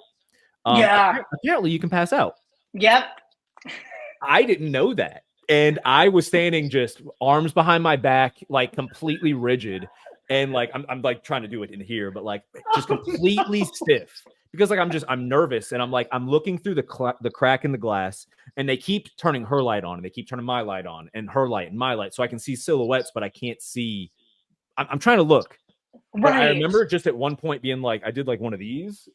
Yeah. apparently you can pass out. Yep. I didn't know that. And I was standing just arms behind my back, like completely rigid. And like, I'm like trying to do it in here, but like just Oh completely no. stiff because like, I'm nervous. And I'm looking through the crack in the glass, and they keep turning her light on, and they keep turning my light on, and her light and my light. So I can see silhouettes, but I can't see. I'm trying to look. But I Right. remember just at one point being like, I did like one of these,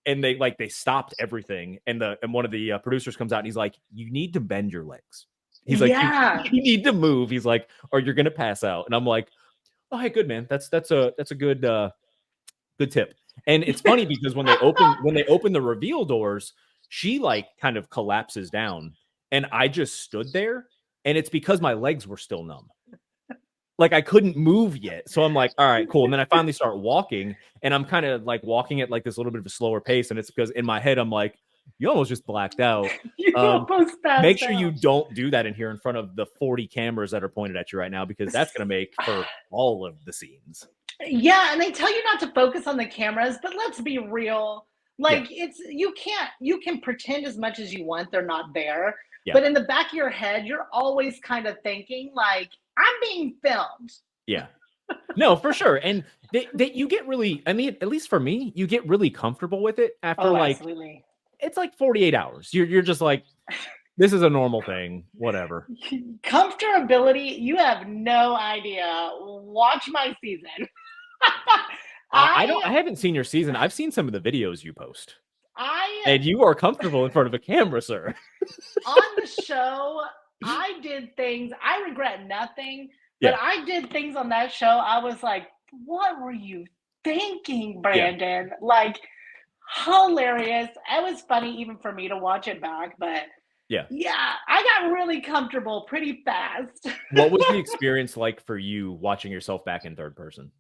and they stopped everything, and one of the producers comes out, and he's like, you need to bend your legs. He's like, you Yeah. you need to move. He's like, or you're gonna pass out. And I'm like, oh hey, good man, that's a good tip. And it's funny because when they open the reveal doors, she like kind of collapses down, and I just stood there, and it's because my legs were still numb, like I couldn't move yet. So I'm like, all right, cool. And then I finally start walking, and I'm kind of like walking at like this little bit of a slower pace. And it's because in my head, I'm like, you almost just blacked out. You Um, almost Make passed sure you out. don't do that in here in front of the 40 cameras that are pointed at you right now, because that's going to make for all of the scenes. Yeah, and they tell you not to focus on the cameras, but let's be real. Yeah. Like it's you can pretend as much as you want they're not there, Yeah. but in the back of your head, you're always kind of thinking like I'm being filmed. Yeah. No, for sure. And you get really, I mean, at least for me, you get really comfortable with it after Oh, like, absolutely. it's like 48 hours. You're just like, this is a normal thing, whatever. Comfortability, you have no idea. Watch my season. I I haven't seen your season. I've seen some of the videos you post, I and you are comfortable in front of a camera, sir. on the show, I did things, I regret nothing, but Yeah, I did things on that show. I was like, what were you thinking, yeah, Brandon? Like, hilarious. It was funny even for me to watch it back, but yeah. yeah, I got really comfortable pretty fast. What was the experience like for you watching yourself back in third person?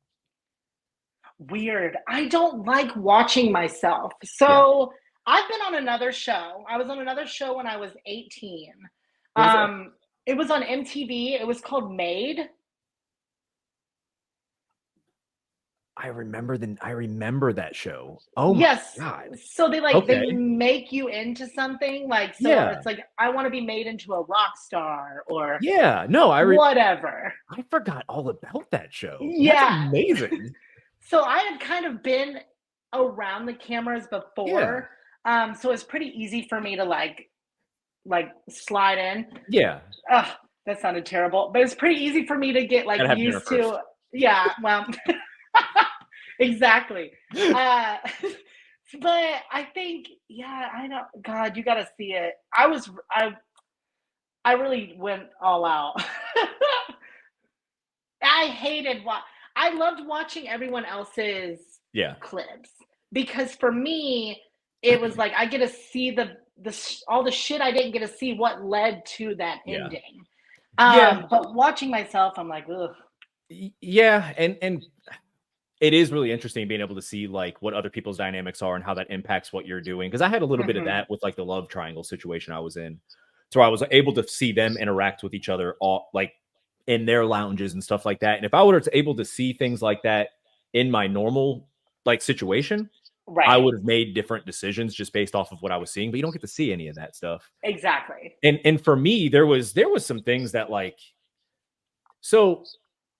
Weird. I don't like watching myself. Yeah. So I've been on another show. I was on another show when I was 18. What was it? Um, it was on MTV. It was called Made. I remember that show. Oh my Yes. god. So they Okay. make you into something like so Yeah. it's like I want to be made into a rock star or Yeah. No, whatever. I forgot all about that show. That's Yeah. amazing. So I had kind of been around the cameras Yeah. before. So it's pretty easy for me to like slide in. Yeah. Ugh, that sounded terrible, but it's pretty easy for me to get like Gotta have dinner used to. first. Yeah, well, exactly. Uh, but I think, yeah, I know. God, you got to see it. I really went all out. I hated what I loved watching everyone else's Yeah. clips because for me, it was like I get to see all the shit I didn't get to see what led to that Yeah. ending. Yeah. But watching myself, I'm like, ugh. Yeah. And it is really interesting being able to see like what other people's dynamics are and how that impacts what you're doing. Cause I had a little bit of Hmm. that with like the love triangle situation I was in. So I was able to see them interact with each other all like in their lounges and stuff like that. And if I were to able to see things like that in my normal like situation, I Right. would have made different decisions just based off of what I was seeing, but you don't get to see any of that stuff. Exactly. And for me, there was some things that like, so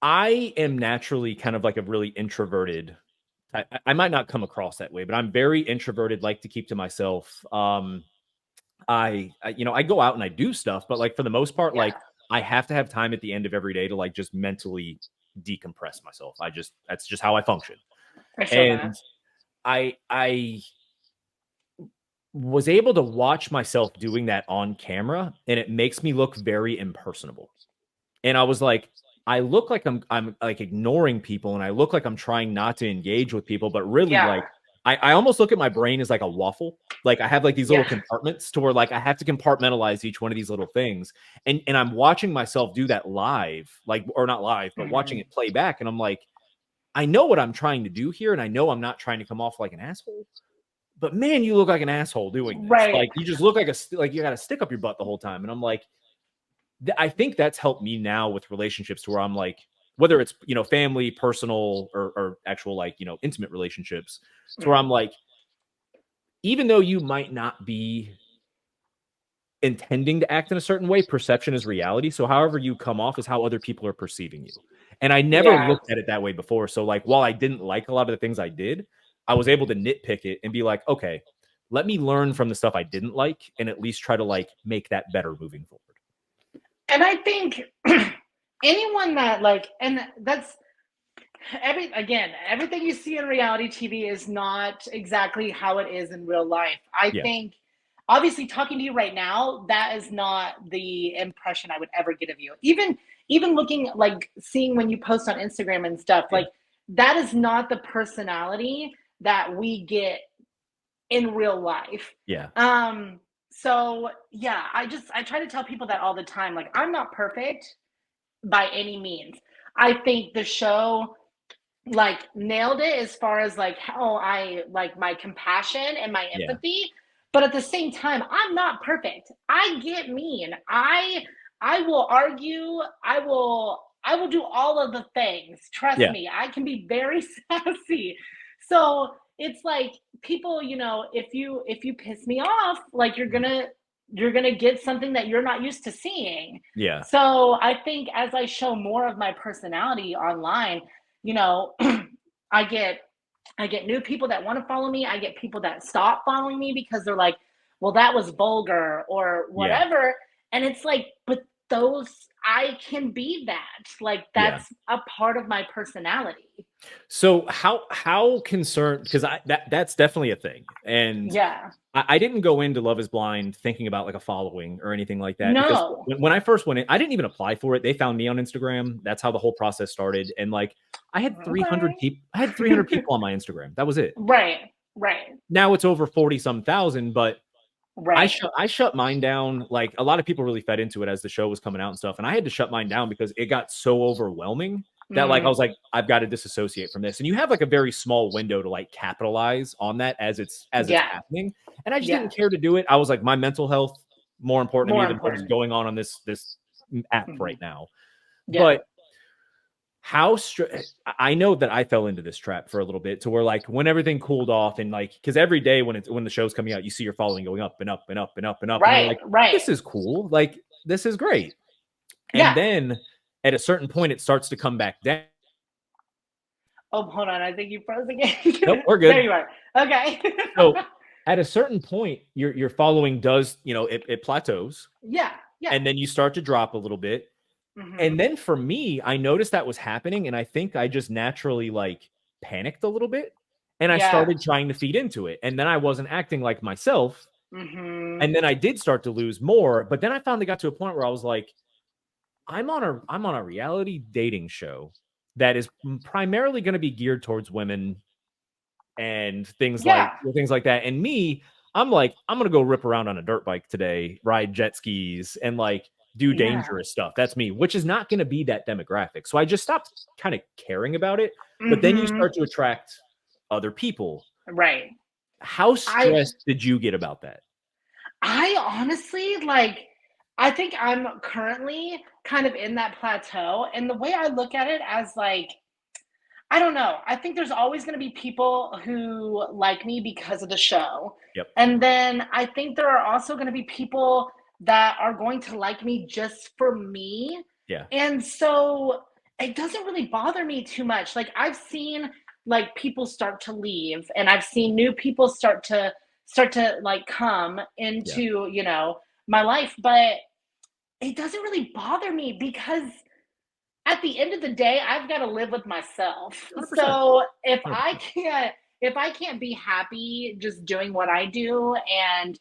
I am naturally kind of like a really introverted. I might not come across that way, but I'm very introverted, like to keep to myself. I go out and I do stuff, but like for the most part, Yeah. like I have to have time at the end of every day to like just mentally decompress myself. That's just how I function. I feel that. And I was able to watch myself doing that on camera, and it makes me look very impersonable. And I was like, I look like I'm like ignoring people, and I look like I'm trying not to engage with people, but really Yeah. like I almost look at my brain as like a waffle. Like I have like these little Yeah. compartments to where like I have to compartmentalize each one of these little things. And I'm watching myself do that live, like, or not live, but watching it play back. And I'm like, I know what I'm trying to do here, and I know I'm not trying to come off like an asshole. But man, you look like an asshole doing this. Right. Like you just look like you got a stick up your butt the whole time. And I'm like, I think that's helped me now with relationships to where I'm like, whether it's, you know, family, personal, or actual, like, you know, intimate relationships, to where I'm like, even though you might not be intending to act in a certain way, perception is reality. So however you come off is how other people are perceiving you. And I never Yeah. looked at it that way before. So like, while I didn't like a lot of the things I did, I was able to nitpick it and be like, okay, let me learn from the stuff I didn't like and at least try to like make that better moving forward. And I think anyone that like, and that's everything you see in reality TV is not exactly how it is in real life. I Yeah. think, obviously, talking to you right now, that is not the impression I would ever get of you. Even looking, like, seeing when you post on Instagram and stuff, Yeah. like, that is not the personality that we get in real life. Yeah. So yeah, I try to tell people that all the time. Like, I'm not perfect by any means. I think the show like nailed it as far as like how I like my compassion and my Yeah. empathy, but at the same time, I'm not perfect. I get mean. I will argue. I will do all of the things. Trust Yeah. me, I can be very sassy. So it's like, people, if you piss me off, like, you're gonna get something that you're not used to seeing. Yeah. So I think as I show more of my personality online, you know, I get I get new people that want to follow me. I get people that stop following me because they're like, well, that was vulgar or Yeah. whatever. And it's like, but those, I can be that. Like, Yeah. that's a part of my personality. So how concerned, because that's definitely a thing. And Yeah. I didn't go into Love is Blind thinking about like a following or anything like that, because No. when I first went in, I didn't even apply for it. They found me on Instagram. That's how the whole process started. And like I had 300 Okay. people, I had 300 people on my Instagram. That was it. Right. Right. Now it's over 40 some thousand, but Right. I shut mine down. Like a lot of people really fed into it as the show was coming out and stuff. And I had to shut mine down because it got so overwhelming that like I was like, I've got to disassociate from this. And you have like a very small window to like capitalize on that as it's Yeah. happening. And I just Yeah. didn't care to do it. I was like, my mental health more important to More me than what is important. going on this app right now. Yeah. But I know that I fell into this trap for a little bit, to where like when everything cooled off and like, because every day when the show's coming out, you see your following going up and up and up and up and up. And you're Right. like, Right. this is cool. Like, this is great. Yeah. And then at a certain point, it starts to come back down. Oh, hold on. I think you froze again. Nope, we're good. There you are. Okay. So at a certain point, your following does, it plateaus. Yeah. Yeah. And then you start to drop a little bit. Mhm. And then for me, I noticed that was happening. And I think I just naturally like panicked a little bit. And I started trying to feed into it. And then I wasn't acting like myself. Mhm. And then I did start to lose more. But then I finally got to a point where I was like, I'm on a reality dating show that is primarily going to be geared towards women and things like that. And me, I'm like, I'm going to go rip around on a dirt bike today, ride jet skis, and like do dangerous stuff. That's me, which is not going to be that demographic. So I just stopped kind of caring about it. But then you start to attract other people. Right. How stressed did you get about that? I honestly, like, I think I'm currently kind of in that plateau. And the way I look at it as like, I don't know. I think there's always going to be people who like me because of the show. Yep. And then I think there are also going to be people that are going to like me just for me. Yeah. And so it doesn't really bother me too much. Like, I've seen like people start to leave, and I've seen new people start to like come into, my life, but it doesn't really bother me because at the end of the day, I've got to live with myself. 100%. So if 100%. I can't be happy just doing what I do and,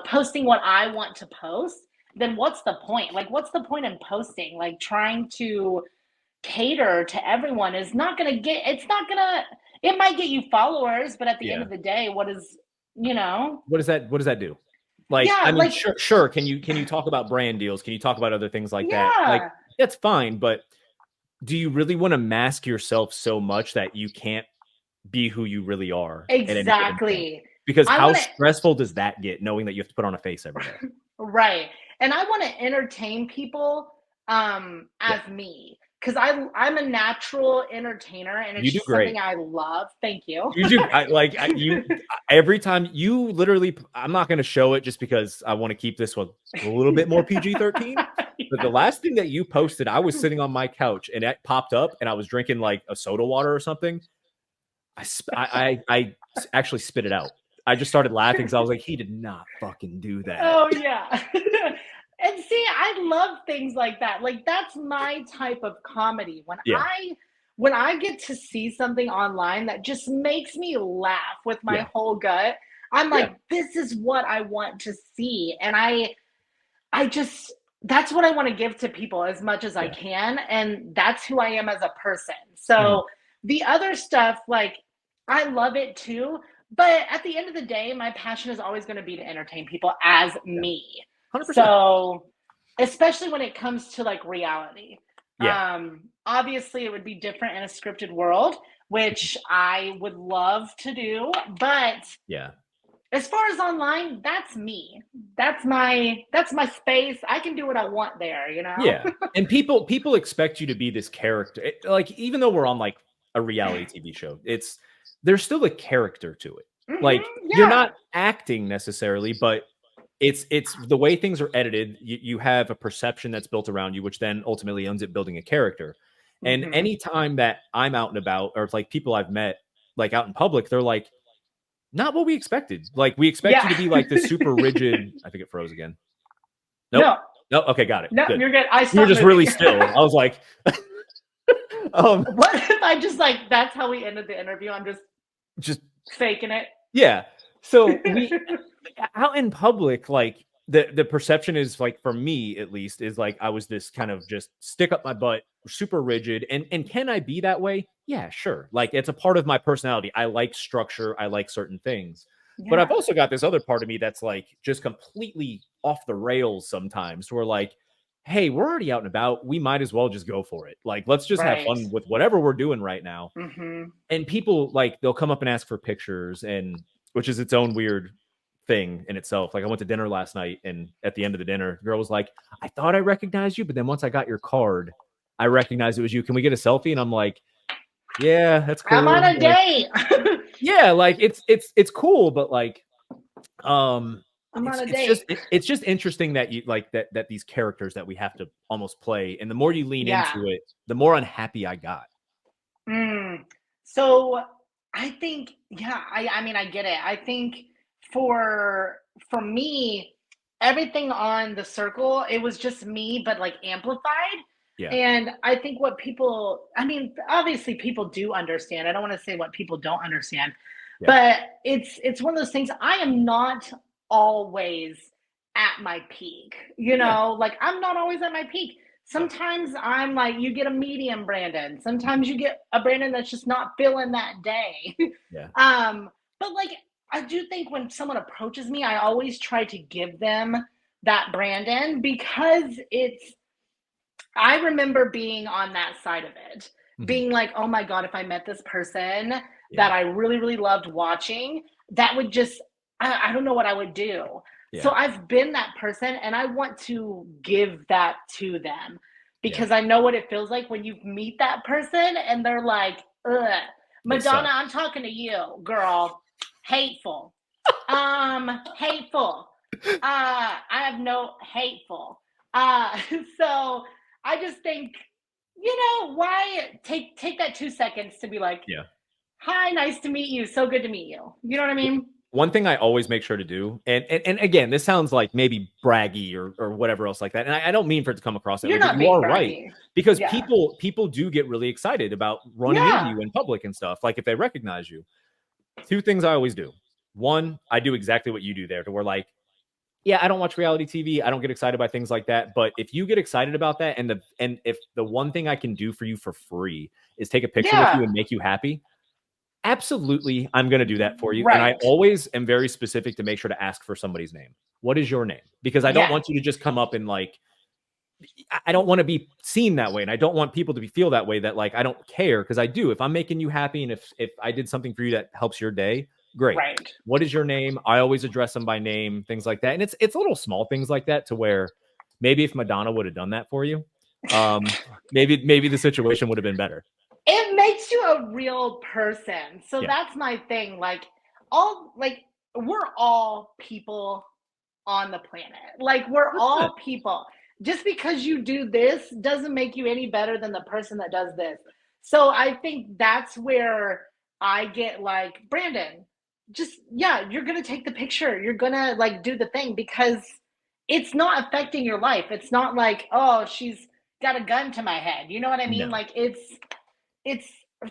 posting what I want to post, then what's the point? Like, what's the point in posting? Like, trying to cater to everyone is not going to it might get you followers, but at the end Yeah. of the day, what is, you know? What does that do? Like, Yeah, I mean, like, sure. Can you talk about brand deals? Can you talk about other things like that? Like, yeah, that's fine, but do you really want to mask yourself so much that you can't be who you really are at any given point? exactly. Because I how want to, stressful does that get, knowing that you have to put on a face every day? right. And I want to entertain people Yeah, as me, because I'm a natural entertainer, and you it's do just something great. I love. Thank you. You do. You every time you literally. I'm not going to show it just because I want to keep this one a little bit more PG-13. But the Yeah. last thing that you posted, I was sitting on my couch and it popped up, and I was drinking like a soda water or something. I actually spit it out. I just started laughing because I was like, he did not fucking do that. Oh yeah. And see, I love things like that. Like, that's my type of comedy. Yeah, When I get to see something online that just makes me laugh with my yeah, whole gut, I'm yeah, like, this is what I want to see. And I just that's what I want to give to people as much as I yeah. can, and that's who I am as a person. Mhm. So the other stuff, like, I love it too, but at the end of the day, my passion is always going to be to entertain people as Yeah, me. 100%. So, especially when it comes to like reality. Yeah, Obviously it would be different in a scripted world, which I would love to do, but yeah. as far as online, that's me. That's my space. I can do what I want there, you know? Yeah. And people expect you to be this character. Like, even though we're on like a reality TV show, there's still a character to it. Like, you're Yeah. not acting necessarily, but it's the way things are edited. You have a perception that's built around you, which then ultimately ends up building a character. And Hmm. anytime that I'm out and about, or it's like people I've met like out in public, they're like, not what we expected. Like, we expect you Yeah. to be like this super rigid. I think it froze again. Nope. No, Nope. Okay, got it. no, Good. you're good. I You were stopped just moving. really still. I was like, um, What if I just like that's how we ended the interview? I'm just just faking it. yeah. So we out in public, like the perception is like, for me at least, is like I was this kind of just stick up my butt, super rigid. And can I be that way? Yeah, sure. Like, it's a part of my personality. I like structure. I like certain things. But I've Yeah. also got this other part of me that's like just completely off the rails sometimes. Where like, hey, we're already out and about. We might as well just go for it. Like, let's just have Right. fun with whatever we're doing right now. Hmm. And people, like, they'll come up and ask for pictures, and which is its own weird thing in itself. Like, I went to dinner last night, and at the end of the dinner, the girl was like, I thought I recognized you, but then once I got your card, I recognized it was you. Can we get a selfie? And I'm like, yeah, that's I'm on cool. a Like, date. yeah, like, it's cool, but like, um I'm on a it's date. just it's just interesting that you like that these characters that we have to almost play, and the more you lean Yeah. into it, the more unhappy I got. Mm. So I think, yeah, I mean, I get it. I think for me, everything on the circle, it was just me, but like amplified. Yeah, And I think what people, I mean, obviously people do understand. I don't want to say what people don't understand, yeah, but it's one of those things. I am not always at my peak, yeah, like I'm not always at my peak. Sometimes I'm like, you get a medium Brandon. Sometimes you get a Brandon that's just not feeling that day. yeah. But like, I do think when someone approaches me, I always try to give them that Brandon, because I remember being on that side of it, Mhm. being like, oh my God, if I met this person Yeah, that I really, really loved watching, that would just, I don't know what I would do. So yeah, I've been that person, and I want to give that to them, yeah. because I know what it feels like when you meet that person and they're like, ugh, They Madonna, suck. I'm talking to you, girl. Hateful. Hateful. I have no hateful. So I just think, why take that 2 seconds to be like, Yeah. hi, nice to meet you. So good to meet you. You know what I mean? One thing I always make sure to do, and again, this sounds like maybe braggy or whatever else like that, and I don't mean for it to come across that way, You're but not you being are right, braggy. because Yeah. people do get really excited about running into Yeah. you in public and stuff, like if they recognize you. Two things I always do. One, I do exactly what you do there, to where like yeah, I don't watch reality TV. I don't get excited by things like that. But if you get excited about that, and if the one thing I can do for you for free is take a picture with you Yeah. and make you happy, absolutely, I'm going to do that for you. And I Right. always am very specific to make sure to ask for somebody's name. What is your name? Because I don't Yeah. want you to just come up and like, I don't want to be seen that way. And I don't want people to feel that way, that like, I don't care, because I do. If I'm making you happy and if I did something for you that helps your day, great. Right. What is your name? I always address them by name, things like that. And it's little small things like that, to where maybe if Madonna would have done that for you, maybe the situation would have been better. It makes you a real person. So Yeah. that's my thing. Like we're all people on the planet. Like we're 100%. all people. Just because you do this doesn't make you any better than the person that does this. So I think that's where I get like, Brandon, just yeah, you're going to take the picture. You're going to like do the thing, because it's not affecting your life. It's not like, oh, she's got a gun to my head. You know what I mean? No. Like it's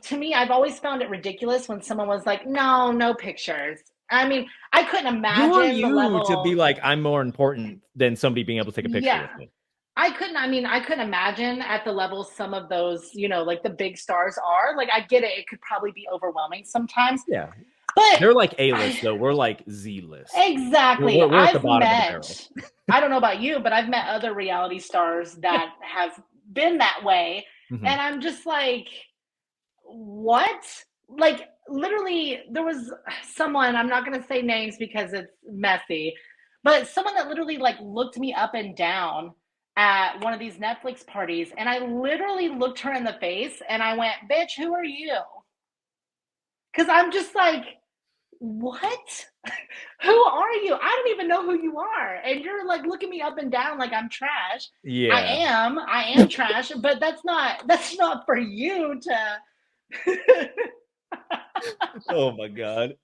to me, I've always found it ridiculous when someone was like, no pictures. I mean, I couldn't Who are imagine the you to be level. like, I'm more important than somebody being able to take a picture Yeah. with me? I couldn't imagine at the level some of those, like the big stars are. Like, I get it. It could probably be overwhelming sometimes. Yeah. But They're like A-list, though. We're like Z-list. exactly. We're at the bottom of the barrel. I don't know about you, but I've met other reality stars that have been that way. Mm-hmm. And I'm just like, what? Like, literally, there was someone, I'm not going to say names because it's messy, but someone that literally like looked me up and down at one of these Netflix parties. And I literally looked her in the face and I went, bitch, who are you? Because I'm just like, what? Who are you? I don't even know who you are. And you're like looking me up and down like I'm trash. Yeah. I am trash, but that's not for you to. Oh my God.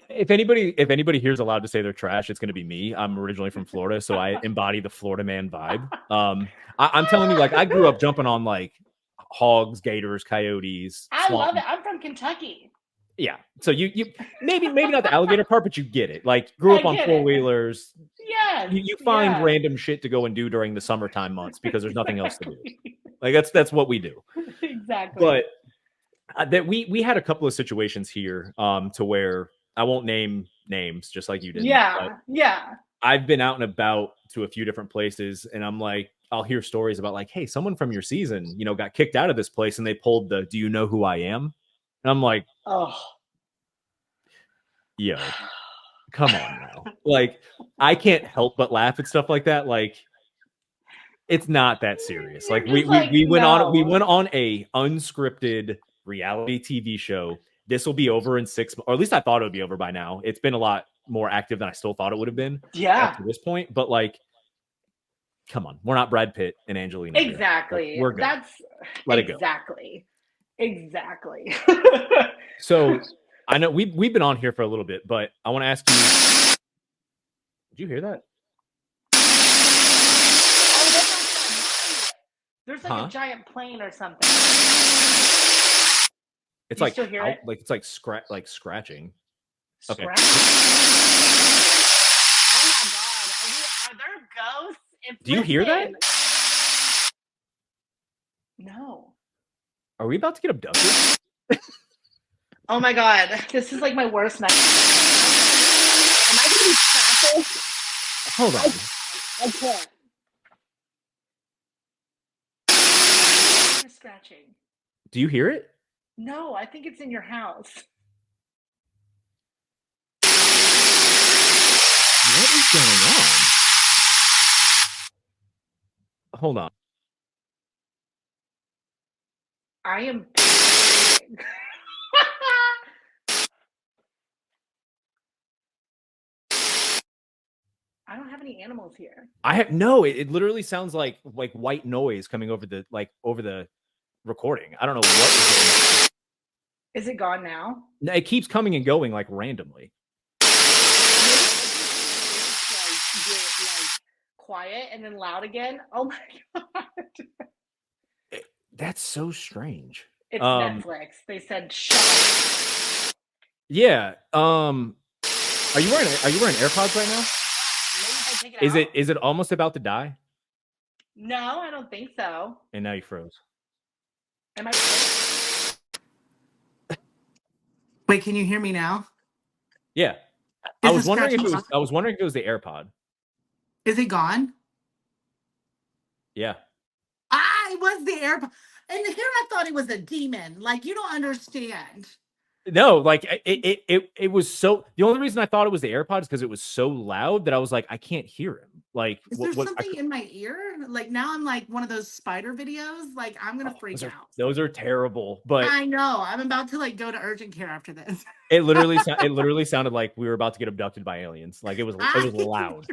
If anybody here's allowed to say they're trash, it's going to be me. I'm originally from Florida, so I embody the Florida man vibe. I'm telling you, like, I grew up jumping on like hogs, gators, coyotes. I swamp. love it. I'm from Kentucky. Yeah, so you maybe not the alligator part, but you get it. Like, grew up on 4-wheelers. Yeah, you find random shit to go and do during the summertime months because there's nothing else to do. Like, that's what we do. Exactly. But that we had a couple of situations here to where I won't name names, just like you did. Yeah. I've been out and about to a few different places, and I'm like, I'll hear stories about like, hey, someone from your season, got kicked out of this place, and they pulled the "Do you know who I am?" And I'm like, oh, yo, come on now. Like, I can't help but laugh at stuff like that. Like, it's not that serious. Like, we went on a unscripted reality TV show. This will be over in 6 months, or at least I thought it would be over by now. It's been a lot more active than I still thought it would have been. Yeah. Up to this point, but like, come on, we're not Brad Pitt and Angelina. Exactly. We're good. Let it go. Exactly. So I know we've been on here for a little bit, but I want to ask you, did you hear that? Oh, that's there's like a giant plane or something. It's you like still hear it? Like it's like scratching. Okay. Oh my God. Are there ghosts? Do you hear that? No. Are we about to get abducted? Oh my God. This is like my worst nightmare. Am I going to be trafficked? Hold on. I can't. You're scratching. Do you hear it? No, I think it's in your house. What is going on? Hold on. I am. I don't have any animals here. I have no. It literally sounds like white noise coming over the recording. I don't know what is going on. Is it gone now? No, it keeps coming and going like randomly. Quiet and then loud again. Oh my God. That's so strange. It's Netflix. They said shut up. Yeah. Are you wearing AirPods right now? take it out? Is it almost about to die? No, I don't think so. And now you froze. Am I? Wait, can you hear me now? Yeah. I was wondering if it was the AirPod. Is it gone? Yeah. It was the AirPod. And here I thought it was a demon. Like, you don't understand. No, like it was so. The only reason I thought it was the AirPods is because it was so loud that I was like, I can't hear him. Like, is there something in my ear? Like, now I'm like one of those spider videos. Like, I'm gonna freak out. Those are terrible. But I know. I'm about to like go to urgent care after this. It literally sounded like we were about to get abducted by aliens. Like it was loud.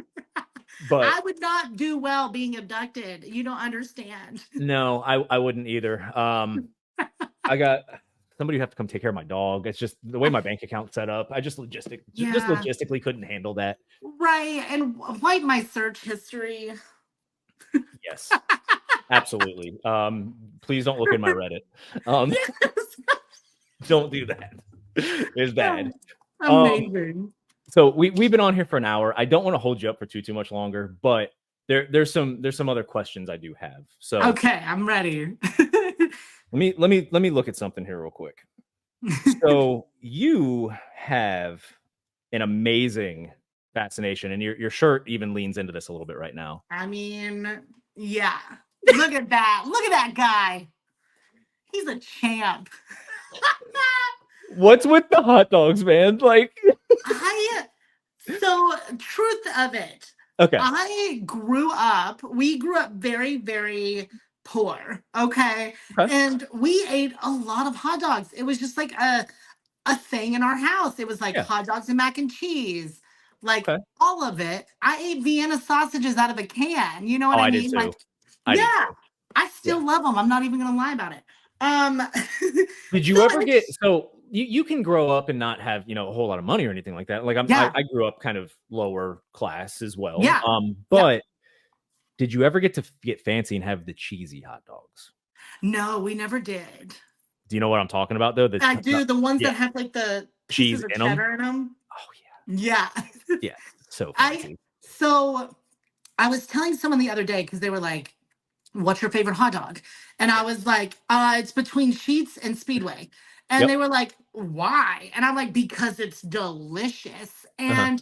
But I would not do well being abducted. You don't understand. No, I wouldn't either. I got somebody who have to come take care of my dog. It's just the way my bank account's set up. I just logistically couldn't handle that. Right. And wipe my search history. Yes. Absolutely. Please don't look in my Reddit. Don't do that. It's bad. Amazing. So we've been on here for an hour. I don't want to hold you up for too much longer, but there's some other questions I do have. So okay, I'm ready. let me look at something here real quick. So you have an amazing fascination, and your shirt even leans into this a little bit right now. I mean, yeah. Look at that. Look at that guy. He's a champ. What's with the hot dogs, man? Like so truth of it. Okay. We grew up very, very poor. Okay. And we ate a lot of hot dogs. It was just like a thing in our house. It was like hot dogs and mac and cheese. Like all of it. I ate Vienna sausages out of a can. You know what I mean? Like, I still love them. I'm not even gonna lie about it. Did you ever get you can grow up and not have a whole lot of money or anything like that. Like I grew up kind of lower class as well. Yeah. But did you ever get to get fancy and have the cheesy hot dogs? No, we never did. Do you know what I'm talking about though? I do. The ones that have like the cheese in them. Oh yeah. Yeah. Yeah. So fancy. So I was telling someone the other day because they were like, what's your favorite hot dog? And I was like, it's between Sheetz and Speedway. And they were like, why? And I'm like, because it's delicious. And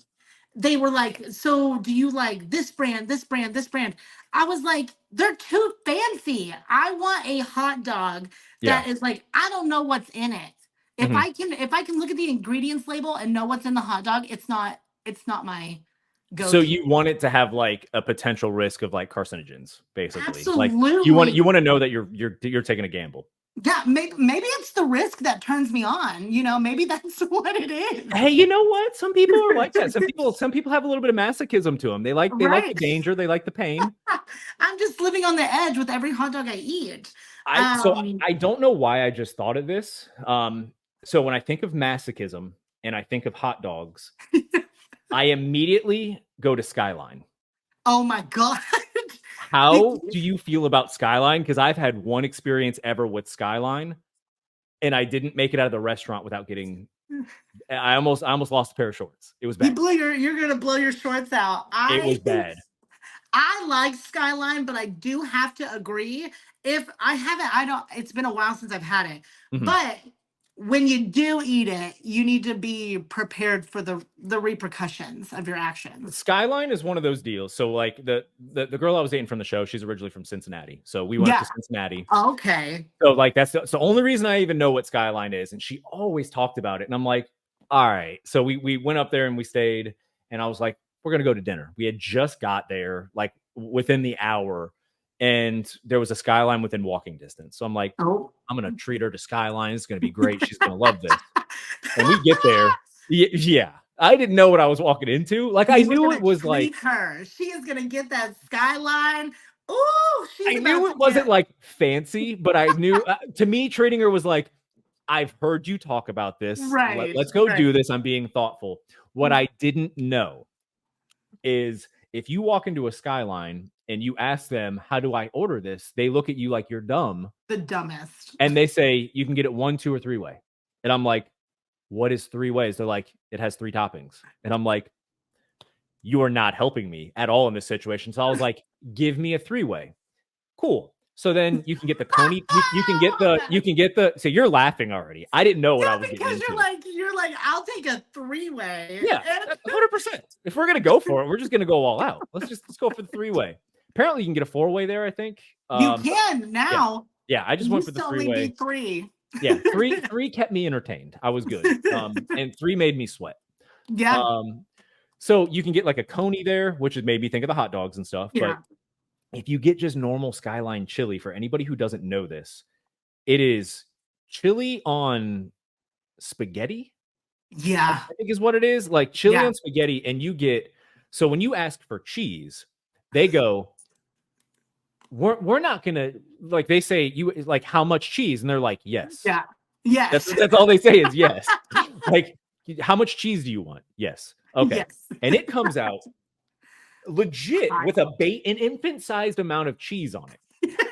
they were like, so do you like this brand, this brand, this brand? I was like, they're too fancy. I want a hot dog that is like, I don't know what's in it. If I can look at the ingredients label and know what's in the hot dog, it's not my go-to. So you want it to have like a potential risk of like carcinogens, basically. Absolutely. Like you want to know that you're taking a gamble. Yeah, maybe it's the risk that turns me on. Maybe that's what it is. Hey, you know what? Some people are like that. Some people have a little bit of masochism to them. They like the danger. They like the pain. I'm just living on the edge with every hot dog I eat. So I don't know why I just thought of this. So when I think of masochism and I think of hot dogs, I immediately go to Skyline. Oh my God. How do you feel about Skyline? Because I've had one experience ever with Skyline, and I didn't make it out of the restaurant without getting. I almost lost a pair of shorts. It was bad. You're gonna blow your shorts out. It was bad. I like Skyline, but I do have to agree. If I haven't, it's been a while since I've had it. But when you do eat it, you need to be prepared for the repercussions of your actions. Skyline is one of those deals. So like the girl I was dating from the show, she's originally from Cincinnati. So we went up to Cincinnati. Okay. So like that's the only reason I even know what Skyline is. And she always talked about it. And I'm like, all right. So we went up there and we stayed. And I was like, we're going to go to dinner. We had just got there like within the hour. And there was a Skyline within walking distance. So I'm like, I'm going to treat her to Skyline. It's going to be great. She's going to love this. And we get there. Yeah. I didn't know what I was walking into. Like, I knew it was like her. She is going to get that Skyline. Oh, I knew it wasn't like fancy, but I knew to me, treating her was like, I've heard you talk about this. Right. Let's go do this. I'm being thoughtful. What I didn't know is if you walk into a Skyline and you ask them, how do I order this? They look at you like you're dumb. The dumbest. And they say, you can get it 1, 2, or 3-way. And I'm like, what is 3 ways? They're like, it has 3 toppings. And I'm like, you are not helping me at all in this situation. So I was like, give me a 3-way. Cool. So then you can get the Coney, you can get the, so you're laughing already. I didn't know what I was getting because into. you're like, I'll take a 3-way. Yeah, 100%. If we're gonna go for it, we're just gonna go all out. Let's go for the 3-way. Apparently, you can get a 4-way there. I think You can now. Yeah, I just went for the 3-way. Only 3. Yeah, three kept me entertained. I was good. And 3 made me sweat. Yeah. So you can get like a Coney there, which has made me think of the hot dogs and stuff. Yeah. But if you get just normal Skyline chili, for anybody who doesn't know this, it is chili on spaghetti. Yeah. I think is what it is. Like chili on spaghetti. And you get, so when you ask for cheese, they go, we're not gonna, like, they say, you like, how much cheese? And they're like, yes. Yeah. Yes. That's all they say is yes. Like, how much cheese do you want? Yes. Okay. Yes. And it comes out legit with an infant-sized amount of cheese on it.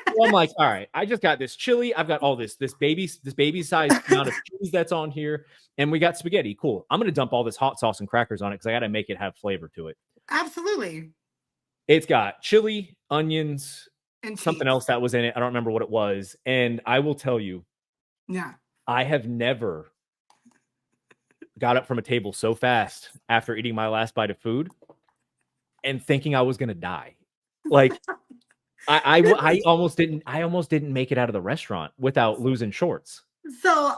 So I'm like, all right, I just got this chili. I've got all this baby-sized amount of cheese that's on here, and we got spaghetti. Cool. I'm gonna dump all this hot sauce and crackers on it because I got to make it have flavor to it. Absolutely. It's got chili, onions, and something cheese. else that was in it. I don't remember what it was. And I will tell you, yeah, I have never got up from a table so fast after eating my last bite of food and thinking I was gonna die. Like I almost didn't make it out of the restaurant without losing shorts. So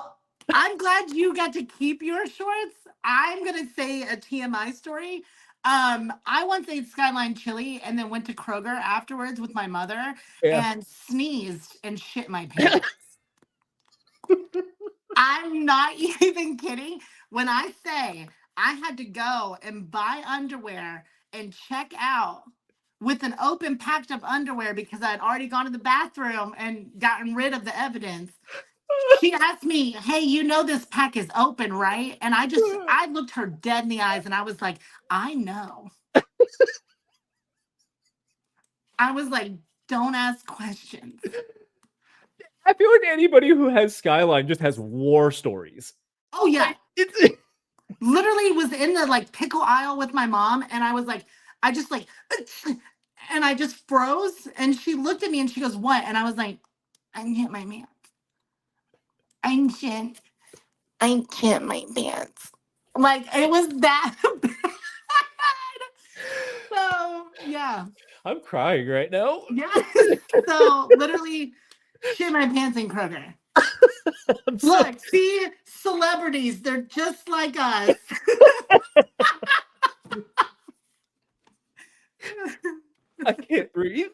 I'm glad you got to keep your shorts. I'm gonna say a TMI story. I once ate Skyline Chili and then went to Kroger afterwards with my mother and sneezed and shit my pants. I'm not even kidding. When I say I had to go and buy underwear and check out with an open packed up underwear because I had already gone to the bathroom and gotten rid of the evidence. She asked me, hey, you know this pack is open, right? And I looked her dead in the eyes and I was like, I know. I was like, don't ask questions. I feel like anybody who has Skyline just has war stories. Oh, yeah. Literally was in the like pickle aisle with my mom and I was like, I just like, and I just froze and she looked at me and she goes, what? And I was like, I hit my pants. I can't my pants. Like it was that bad. So yeah. I'm crying right now. Yeah. So literally shit my pants in Kroger. Look, see, celebrities, they're just like us. I can't breathe.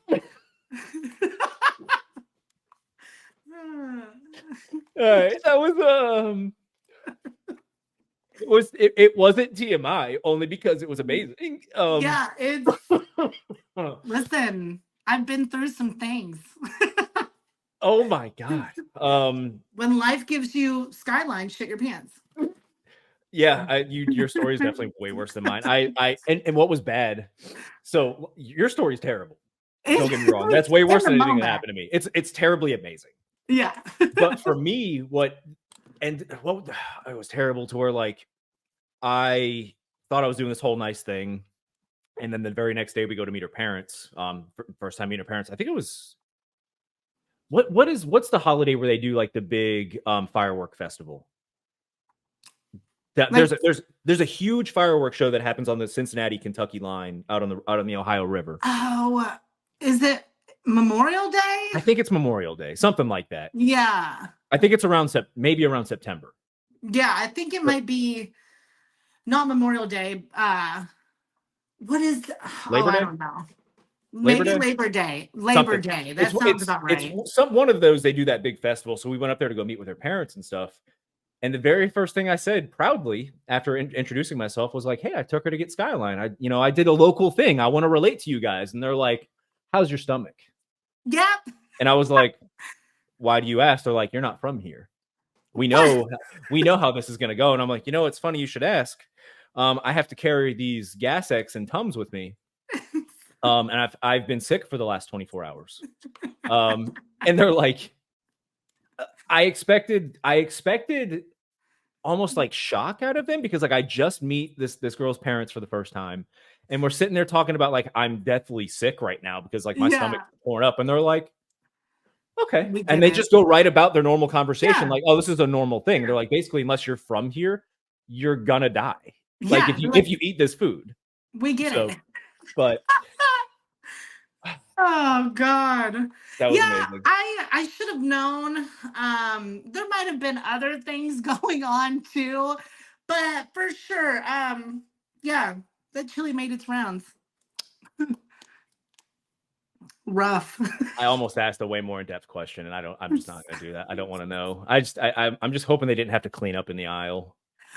All right, that was it wasn't TMI only because it was amazing. Yeah, it's listen, I've been through some things. Oh my god. When life gives you Skyline, shit your pants. Yeah, your story is definitely way worse than mine. And what was bad? So your story is terrible. Don't get me wrong. That's way worse than anything that happened to me. It's terribly amazing. Yeah. But for me, it was terrible to where like I thought I was doing this whole nice thing, and then the very next day we go to meet her parents. First time meeting her parents. I think it was what's the holiday where they do like the big firework festival? There's a huge fireworks show that happens on the Cincinnati Kentucky line out on the Ohio River. Oh, is it Memorial Day? I think it's Memorial Day, something like that. Yeah. I think it's maybe around September. Yeah, I think it might be not Memorial Day. What is Labor Day? I don't know. Maybe Labor Day. Labor Day. That sounds about right. It's one of those. They do that big festival, so we went up there to go meet with her parents and stuff. And the very first thing I said, proudly, after introducing myself, was like, "Hey, I took her to get Skyline. I did a local thing. I want to relate to you guys." And they're like, "How's your stomach?" Yep. And I was like, "Why do you ask?" They're like, "You're not from here. We know how this is going to go." And I'm like, it's funny you should ask. I have to carry these Gas X and Tums with me. And I've been sick for the last 24 hours. And they're like, I expected almost like shock out of them because like I just meet this girl's parents for the first time, and we're sitting there talking about like I'm deathly sick right now because like my stomach's torn up, and they're like, okay, and they just go right about their normal conversation, like, oh, this is a normal thing. They're like, basically, unless you're from here, you're gonna die. Like if you eat this food, we get it. But oh God, that was amazing. I should have known. There might have been other things going on too, but for sure, yeah, that chili made its rounds. Rough. I almost asked a way more in-depth question, and I'm just not gonna do that. I don't want to know. I'm just hoping they didn't have to clean up in the aisle.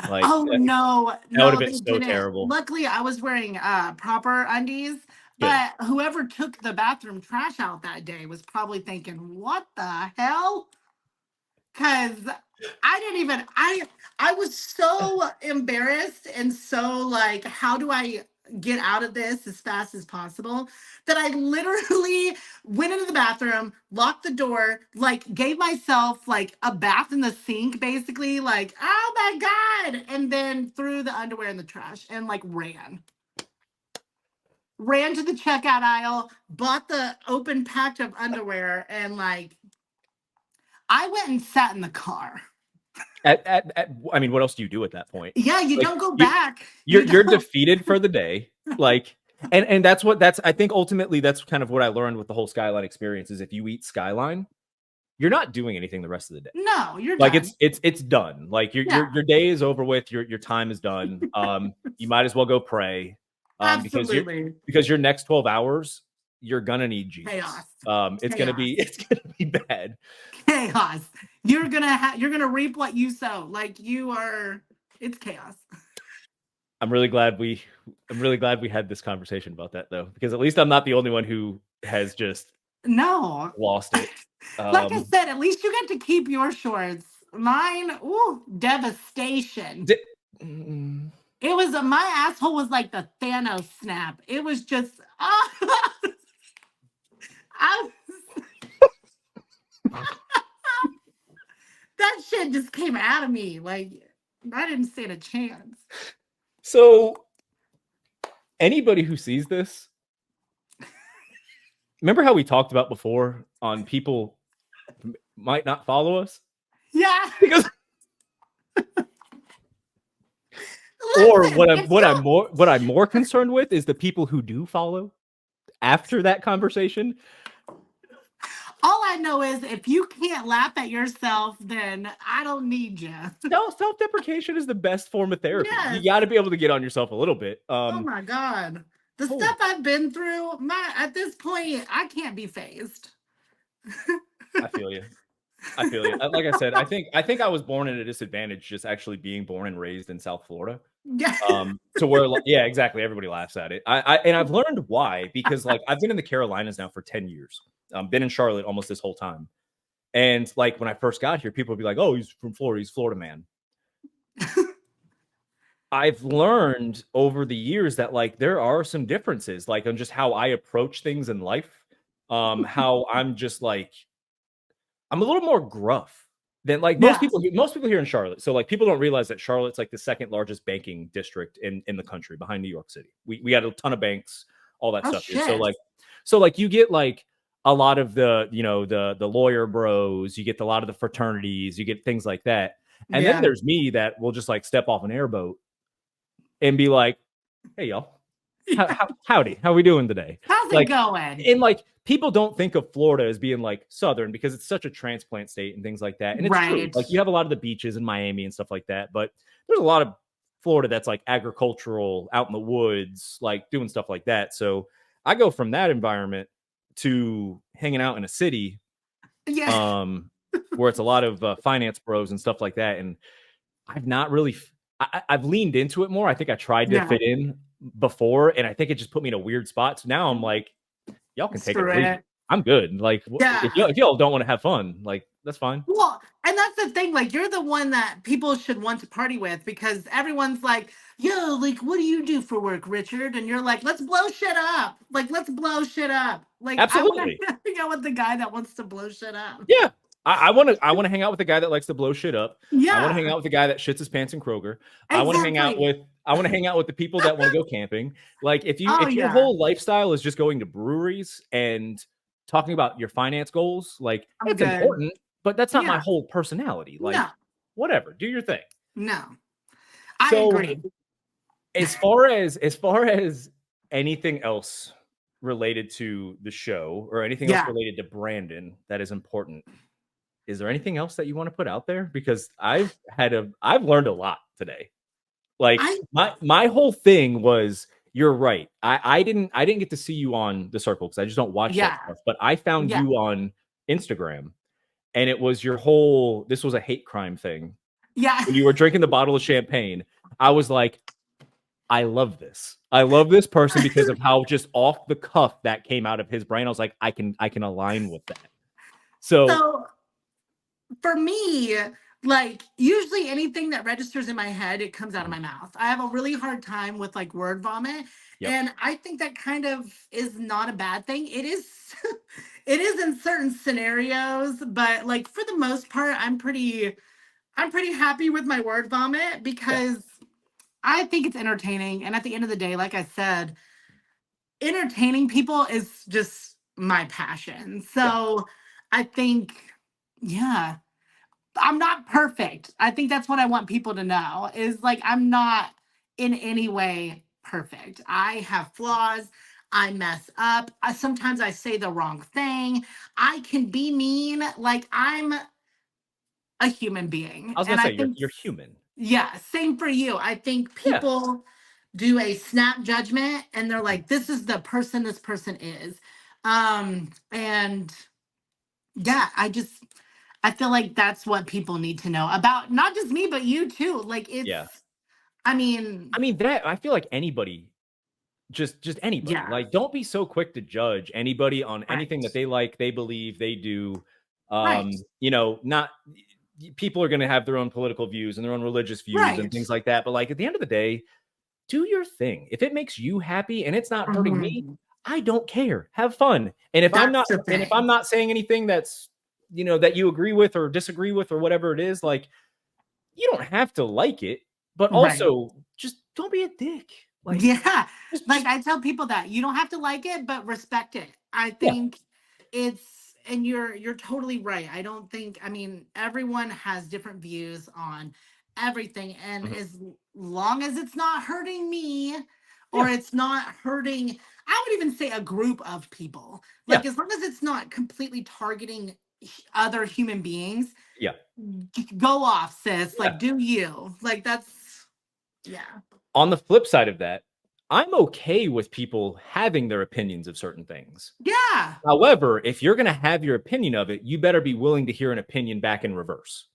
Like, oh no, that would have been so terrible. Luckily, I was wearing proper undies, but whoever took the bathroom trash out that day was probably thinking, "What the hell?" Because I was so embarrassed and so like, how do I get out of this as fast as possible, that I literally went into the bathroom, locked the door, like gave myself like a bath in the sink, basically, like, oh my God, and then threw the underwear in the trash and like ran to the checkout aisle, bought the open pack of underwear, and like I went and sat in the car. I mean, what else do you do at that point? Yeah, you don't go back. You're defeated for the day. Like, and that's I think ultimately that's kind of what I learned with the whole Skyline experience is if you eat Skyline, you're not doing anything the rest of the day. No, you're like done. it's done. Like your day is over with. Your time is done. You might as well go pray. Absolutely. Because your next 12 hours, you're gonna need Jesus. Chaos. It's gonna be bad. Chaos. You're gonna reap what you sow. Like it's chaos. I'm really glad we had this conversation about that though, because at least I'm not the only one who has just lost it. Like I said, at least you get to keep your shorts. Mine, devastation. It was my asshole was like the Thanos snap. It was just that shit just came out of me. Like I didn't stand a chance. So anybody who sees this, remember how we talked about before on people might not follow us? Yeah. Because or what I'm more concerned with is the people who do follow after that conversation. All I know is if you can't laugh at yourself, then I don't need you. No, self-deprecation is the best form of therapy. Yes. You got to be able to get on yourself a little bit. Oh my God. The stuff I've been through, at this point, I can't be fazed. I feel you. Like I said, I think I was born at a disadvantage just actually being born and raised in South Florida. Yeah. To where, yeah, exactly. Everybody laughs at it. And I've learned why, because like I've been in the Carolinas now for 10 years. Been in Charlotte almost this whole time. And like when I first got here, people would be like, oh, he's from Florida. He's Florida man. I've learned over the years that like there are some differences, like on just how I approach things in life. How I'm just like, I'm a little more gruff than like most people here in Charlotte. So like people don't realize that Charlotte's like the second largest banking district in the country behind New York City. We had a ton of banks, all that stuff. Shit. So like you get like a lot of the, you know, the lawyer bros, you get a lot of the fraternities, you get things like that. And then there's me that will just like step off an airboat and be like, hey, y'all, howdy, how we doing today? How's like, it going? And like, people don't think of Florida as being like Southern because it's such a transplant state and things like that. And it's true. Like you have a lot of the beaches in Miami and stuff like that, but there's a lot of Florida that's like agricultural, out in the woods, like doing stuff like that. So I go from that environment to hanging out in a city, where it's a lot of finance bros and stuff like that. And I've not really, I've leaned into it more. I think I tried to fit in before, and I think it just put me in a weird spot. So now I'm like, y'all can take it. I'm good. Like, if y'all don't want to have fun, like, that's fine. Well, and that's the thing. Like, you're the one that people should want to party with because everyone's like, yo, like, what do you do for work, Richard? And you're like, let's blow shit up. Like, let's blow shit up. Like, absolutely. I want to hang out with the guy that wants to blow shit up. Yeah. I want to hang out with the guy that likes to blow shit up. Yeah. I want to hang out with the guy that shits his pants in Kroger. I want to hang out with the people that want to go camping. Like if your whole lifestyle is just going to breweries and talking about your finance goals, like it's important, but that's not my whole personality. Like whatever, do your thing. No. I agree. As far as anything else related to the show or anything else related to Brandon that is important, is there anything else that you want to put out there? Because I've learned a lot today. Like my whole thing was, you're right. I didn't get to see you on the Circle because I just don't watch that stuff. But I found you on Instagram, and it was this was a hate crime thing. Yeah. When you were drinking the bottle of champagne, I was like, I love this. I love this person because of how just off the cuff that came out of his brain. I was like, I can align with that. So for me, like usually anything that registers in my head, it comes out of my mouth. I have a really hard time with like word vomit. Yep. And I think that kind of is not a bad thing. It is it is in certain scenarios, but like for the most part, I'm pretty happy with my word vomit because I think it's entertaining. And at the end of the day, like I said, entertaining people is just my passion. So I think, I'm not perfect. I think that's what I want people to know is like, I'm not in any way perfect. I have flaws. I mess up. Sometimes I say the wrong thing. I can be mean. Like I'm a human being. I was going to say, you're human. Yeah. Same for you. I think people do a snap judgment and they're like, this is the person this person is. And yeah, I feel like that's what people need to know about not just me, but you too. Like it's, I mean that I feel like anybody, just anybody, like don't be so quick to judge anybody on anything that they like, they believe, they do. You know, not people are going to have their own political views and their own religious views and things like that. But like at the end of the day, do your thing. If it makes you happy and it's not hurting me, I don't care. Have fun. And if I'm not saying anything that's, you know, that you agree with or disagree with or whatever it is, like you don't have to like it, but also just don't be a dick. Like, like I tell people that you don't have to like it, but respect it. I think and you're totally right. I don't think, I mean, everyone has different views on everything. And as long as it's not hurting me or it's not hurting, I would even say a group of people, like as long as it's not completely targeting other human beings, go off, sis. Like, do you like that's On the flip side of that, I'm okay with people having their opinions of certain things. However, if you're going to have your opinion of it, you better be willing to hear an opinion back in reverse.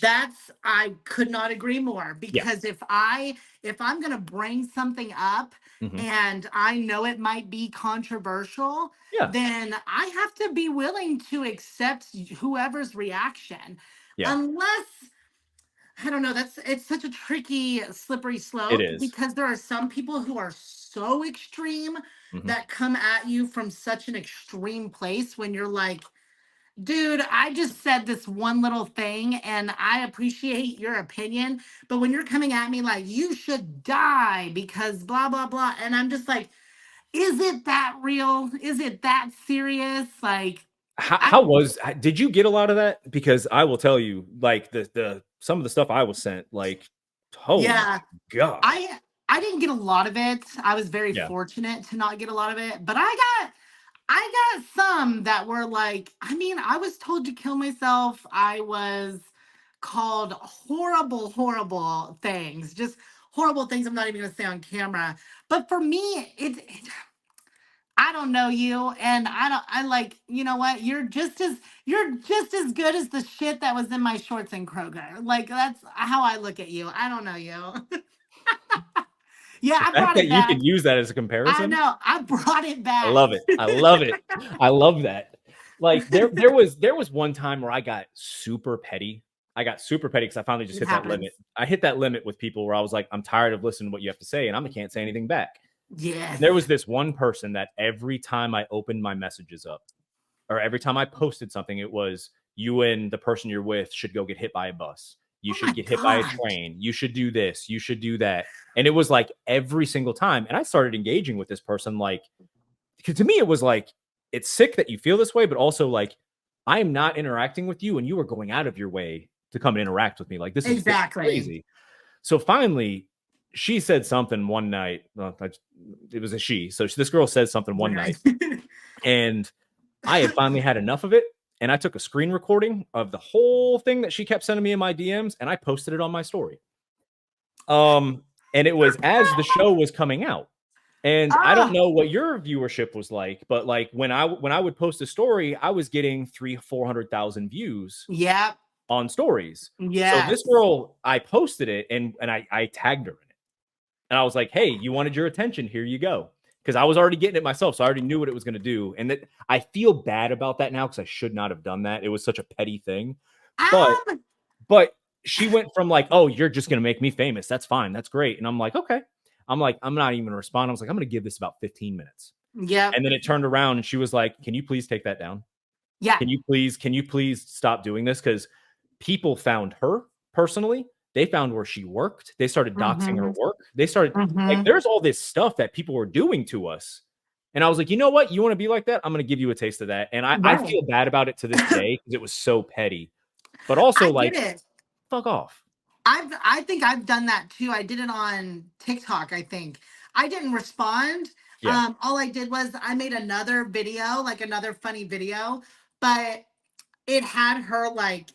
I could not agree more because if I'm going to bring something up and I know it might be controversial, then I have to be willing to accept whoever's reaction. Unless, I don't know, it's such a tricky, slippery slope because there are some people who are so extreme that come at you from such an extreme place when you're like, dude, I just said this one little thing and I appreciate your opinion. But when you're coming at me like you should die because blah, blah, blah. And I'm just like, is it that real? Is it that serious? Like, did you get a lot of that? Because I will tell you, like some of the stuff I was sent, like, holy God. I didn't get a lot of it. I was very fortunate to not get a lot of it, but I got some that were like, I mean, I was told to kill myself. I was called horrible things, just horrible things I'm not even going to say on camera. But for me, I don't know you. And I like, you know what? You're just as good as the shit that was in my shorts in Kroger. Like, that's how I look at you. I don't know you. I brought it back. You can use that as a comparison. I know. I brought it back. I love it. I love it. I love that. Like there was one time where I got super petty. I got super petty because I finally just hit that limit. I hit that limit with people where I was like, I'm tired of listening to what you have to say, and I can't say anything back. Yeah. There was this one person that every time I opened my messages up, or every time I posted something, it was, you and the person you're with should go get hit by a bus. You Oh should my get hit by a God. train. You should do this. You should do that. And it was like every single time. And I started engaging with this person, like, because to me, it was like, it's sick that you feel this way, but also like, I am not interacting with you and you are going out of your way to come and interact with me. Like, this is crazy. So finally, she said something one night. Well, it was a she. So this girl said something one night, and I had finally had enough of it. And I took a screen recording of the whole thing that she kept sending me in my DMs, and I posted it on my story. And it was as the show was coming out. And I don't know what your viewership was like, but like when I would post a story, I was getting 300,000-400,000 views. Yep. On stories. Yeah. So this girl, I posted it and I tagged her in it. And I was like, hey, you wanted your attention. Here you go. Because I was already getting it myself. So I already knew what it was going to do. And that I feel bad about that now because I should not have done that. It was such a petty thing. But she went from like, oh, you're just going to make me famous. That's fine. That's great. And I'm like, okay. I'm like, I'm not even going to respond. I was like, I'm going to give this about 15 minutes. Yeah. And then it turned around and she was like, can you please take that down? Yeah. Can you please stop doing this? Because people found her personally. They found where she worked. They started doxing her work. They started like, there's all this stuff that people were doing to us. And I was like, you know what? You want to be like that? I'm going to give you a taste of that. And I feel bad about it to this day because it was so petty. But also, like, fuck off. I think I've done that too. I did it on TikTok, I think. I didn't respond. Yeah. All I did was I made another video, like another funny video, but it had her like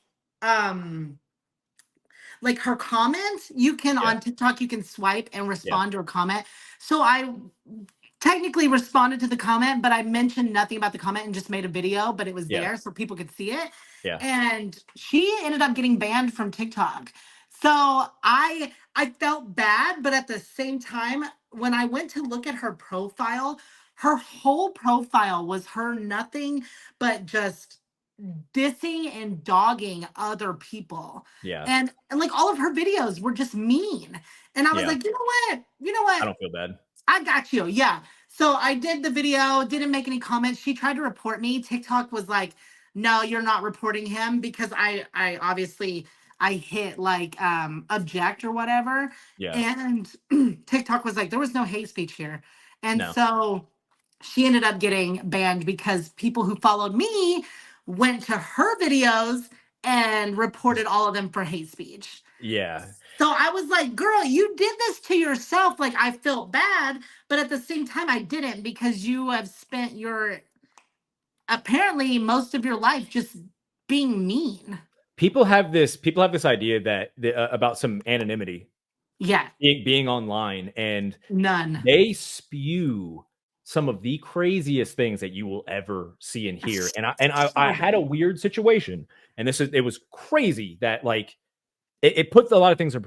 her comments. You can on TikTok, you can swipe and respond to a comment. So I technically responded to the comment, but I mentioned nothing about the comment and just made a video, but it was there so people could see it. Yeah. And she ended up getting banned from TikTok. So I felt bad, but at the same time, when I went to look at her profile, her whole profile was her nothing but just dissing and dogging other people. Yeah. And like all of her videos were just mean. And I was like, you know what? I don't feel bad. I got you. Yeah. So I did the video, didn't make any comments. She tried to report me. TikTok was like, no, you're not reporting him because I obviously I hit like object or whatever. Yeah. And TikTok was like, there was no hate speech here. And so she ended up getting banned because people who followed me went to her videos and reported all of them for hate speech. Yeah. So I was like, girl, you did this to yourself. Like, I felt bad, but at the same time, I didn't because you have spent apparently most of your life just being mean. People have this idea that about some anonymity. Yeah. Being online, and none. They spew some of the craziest things that you will ever see and hear. And I had a weird situation, and it was crazy that like it puts a lot of things in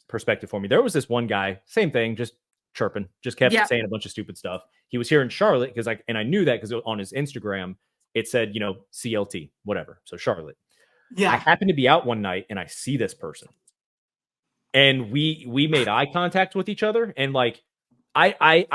perspective for me. There was this one guy, same thing, just chirping, just kept saying a bunch of stupid stuff. He was here in Charlotte because I knew that because on his Instagram it said, CLT, whatever. So Charlotte. Yeah. I happened to be out one night and I see this person. And we made eye contact with each other, and like I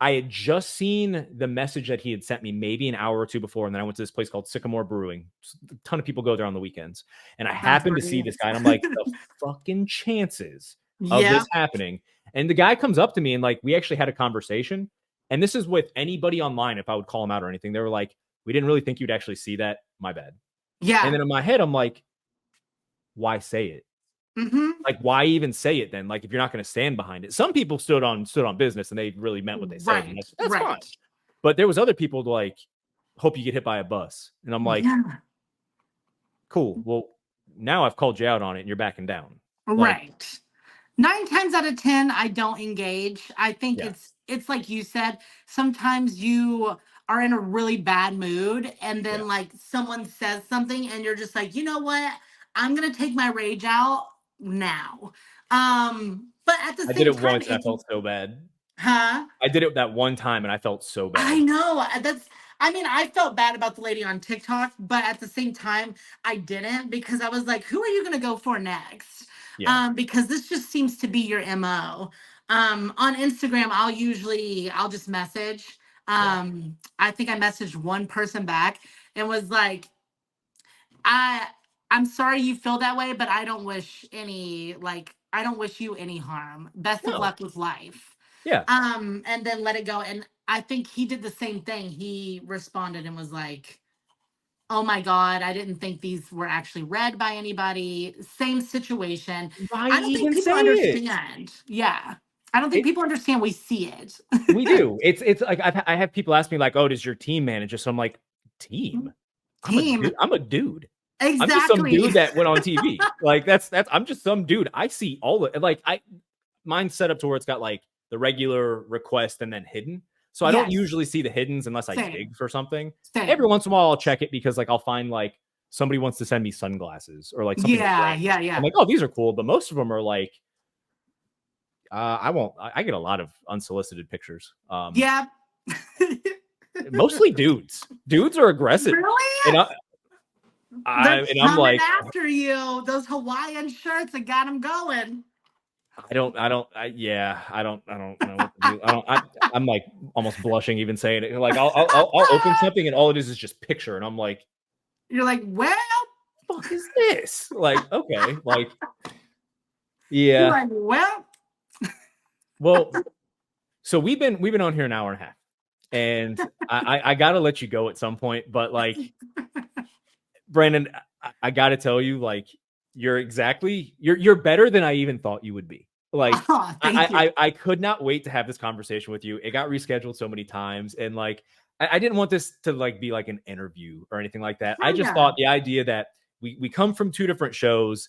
had just seen the message that he had sent me maybe an hour or two before, and then I went to this place called Sycamore Brewing. A ton of people go there on the weekends, and I happened to see this guy, and I'm like, the fucking chances of this happening. And the guy comes up to me, and like we actually had a conversation. And this is with anybody online. If I would call him out or anything, they were like, "We didn't really think you'd actually see that. My bad." Yeah. And then in my head, I'm like, "Why say it?" Mm-hmm. Like, why even say it then? Like, if you're not going to stand behind it. Some people stood on business and they really meant what they said. Right. That's fine. But there was other people like, hope you get hit by a bus. And I'm like, cool. Well, now I've called you out on it and you're backing down. Right. 9 times out of 10, I don't engage. I think it's like you said, sometimes you are in a really bad mood and then like someone says something and you're just like, you know what? I'm going to take my rage out now. But at the same time, I did it once and I felt so bad. Huh? I did it that one time and I felt so bad. I know. I felt bad about the lady on TikTok, but at the same time, I didn't because I was like, who are you going to go for next? Yeah. Because this just seems to be your MO. On Instagram, I'll just message. I think I messaged one person back and was like, I'm sorry you feel that way, but I don't wish you any harm. Best of No. luck with life. Yeah. And then let it go. And I think he did the same thing. He responded and was like, oh my God, I didn't think these were actually read by anybody. Same situation. Why I don't think even people say it? understand. Yeah. I don't think It people understand we see it. we do. It's like I have people ask me like, "Oh, does your team manage it?" So I'm like, "Team? Team. I'm a dude. I'm just some Exactly. dude that went on TV. Like that's I'm just some dude. I see all the like mine's set up to where it's got like the regular request and then hidden. So I don't Yes. usually see the hiddens unless I Same. dig for something. Same. Every once in a while I'll check it because like I'll find like somebody wants to send me sunglasses or like something. Yeah. I'm like, oh, these are cool, but most of them are like I get a lot of unsolicited pictures. Yeah. Mostly dudes. Dudes are aggressive. Really? And They're I'm coming like, after you. Those Hawaiian shirts that got them going. I don't know what to do. I'm like almost blushing even saying it. Like I'll open something and all it is just picture, and I'm like, you're like, well, fuck is this? Like, okay, like, yeah. You're like, well, so we've been on here an hour and a half, and I gotta let you go at some point, but like, Brandon, I gotta tell you, like, you're better than I even thought you would be. Like, I could not wait to have this conversation with you. It got rescheduled so many times, and like, I didn't want this to like be like an interview or anything like that. I just thought the idea that we come from two different shows,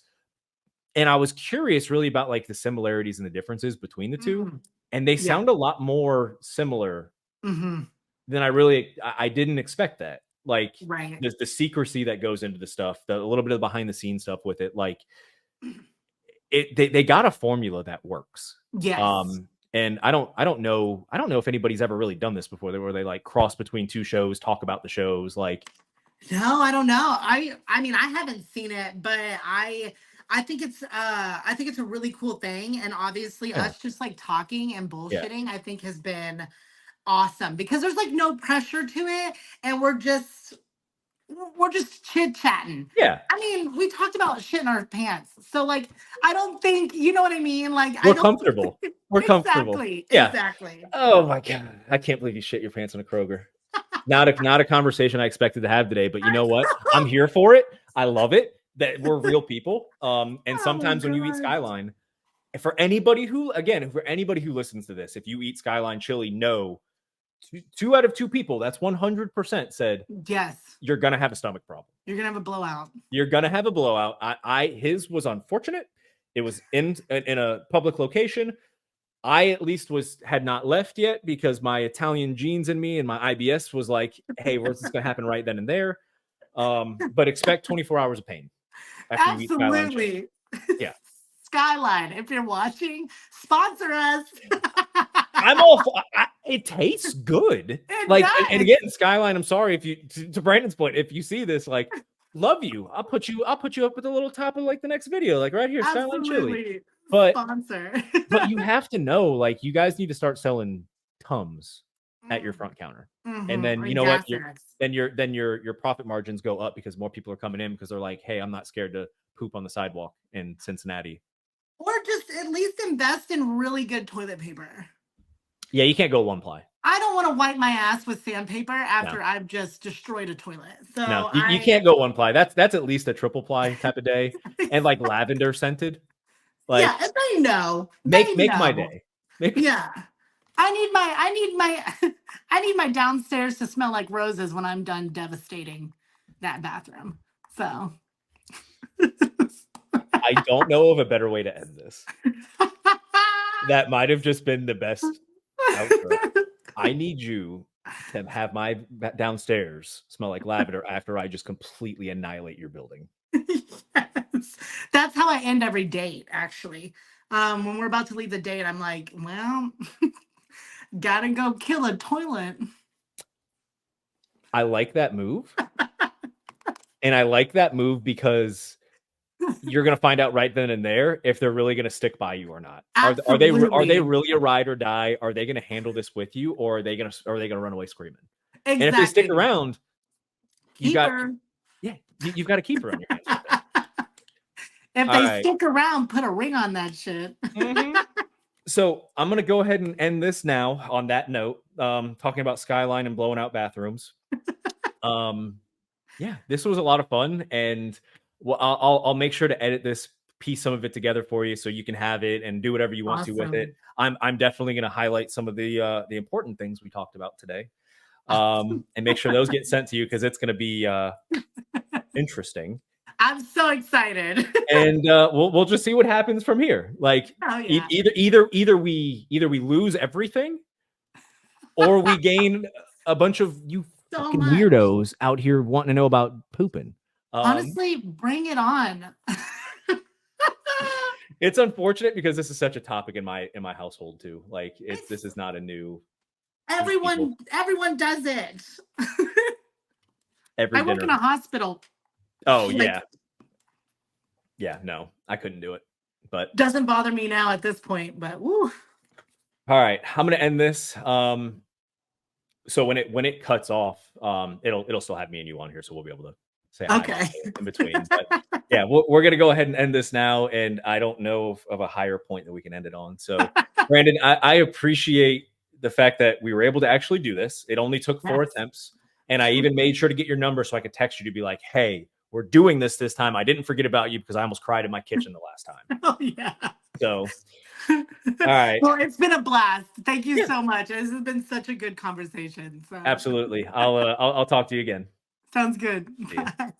and I was curious really about like the similarities and the differences between the two, and they sound a lot more similar than I didn't expect that. Like the secrecy that goes into the stuff, a little bit of behind the scenes stuff with it, like they got a formula that works. Yes. And I don't know if anybody's ever really done this before, where they like cross between two shows, talk about the shows. Like, no, I don't know. I mean, I haven't seen it, but I think it's a really cool thing. And obviously us just like talking and bullshitting, I think has been awesome because there's like no pressure to it. And we're just chit-chatting. Yeah. I mean, we talked about shit in our pants. So like, I don't think, you know what I mean? Like we're comfortable. We're comfortable. Yeah. Exactly. Oh my God. I can't believe you shit your pants in a Kroger. Not a conversation I expected to have today, but you know what? I'm here for it. I love it that we're real people. And sometimes when you eat Skyline, for anybody who listens to this, if you eat Skyline Chili, no, two out of two people, that's 100% said, yes, you're going to have a stomach problem. You're going to have a blowout. You're going to have a blowout. His was unfortunate. It was in a public location. I at least had not left yet because my Italian genes in me and my IBS was like, hey, where's this going to happen right then and there? But expect 24 hours of pain. Absolutely. Yeah. Skyline, if you're watching, sponsor us. I'm all it tastes good. And again, Skyline, I'm sorry if you, to Brandon's point, if you see this, like, love you. I'll put you up at the little top of like the next video, like right here, Skyline Chili. But sponsor. But you have to know, like, you guys need to start selling Tums at your front counter. And then you know what? Your profit margins go up because more people are coming in because they're like, hey, I'm not scared to poop on the sidewalk in Cincinnati. Or just at least invest in really good toilet paper. Yeah, you can't go one ply. I don't want to wipe my ass with sandpaper after I've just destroyed a toilet. So no, you can't go one ply. That's at least a triple ply type of day. And like lavender scented. Like, yeah, and they know. Make my day. Yeah. I need my downstairs to smell like roses when I'm done devastating that bathroom. So I don't know of a better way to end this. That might have just been the best outro. I need you to have my downstairs smell like lavender after I just completely annihilate your building. Yes. That's how I end every date, actually. When we're about to leave the date, I'm like, well, gotta go kill a toilet. I like that move. And I like that move because you're going to find out right then and there if they're really going to stick by you or not. Are they really a ride or die? Are they going to handle this with you, or are they going to run away screaming? Exactly. And if they stick around, you You've got to keep her on your hands with it. If they stick around, put a ring on that shit. So I'm going to go ahead and end this now on that note, talking about Skyline and blowing out bathrooms. Yeah, this was a lot of fun, and well, I'll make sure to edit this, piece some of it together for you so you can have it and do whatever you want to with it. I'm definitely going to highlight some of the important things we talked about today, and make sure those get sent to you because it's going to be interesting. I'm so excited. And we'll just see what happens from here. Like either we lose everything, or we gain a bunch of fucking weirdos out here wanting to know about pooping. Honestly, bring it on. It's unfortunate because this is such a topic in my household too. Like this is not a new. Everyone does it. I work in a hospital. Oh yeah. Yeah, no, I couldn't do it. But doesn't bother me now at this point, but woo. All right, I'm gonna end this. So when it cuts off, it'll still have me and you on here, so we'll be able to say hi in between. But yeah, we're gonna go ahead and end this now, and I don't know of a higher point that we can end it on. So Brandon, I appreciate the fact that we were able to actually do this. It only took 4 attempts, and I even made sure to get your number so I could text you to be like, hey, we're doing this time. I didn't forget about you because I almost cried in my kitchen the last time. Oh yeah. So all right. Well, it's been a blast. Thank you so much. This has been such a good conversation. So. Absolutely. I'll talk to you again. Sounds good. Bye.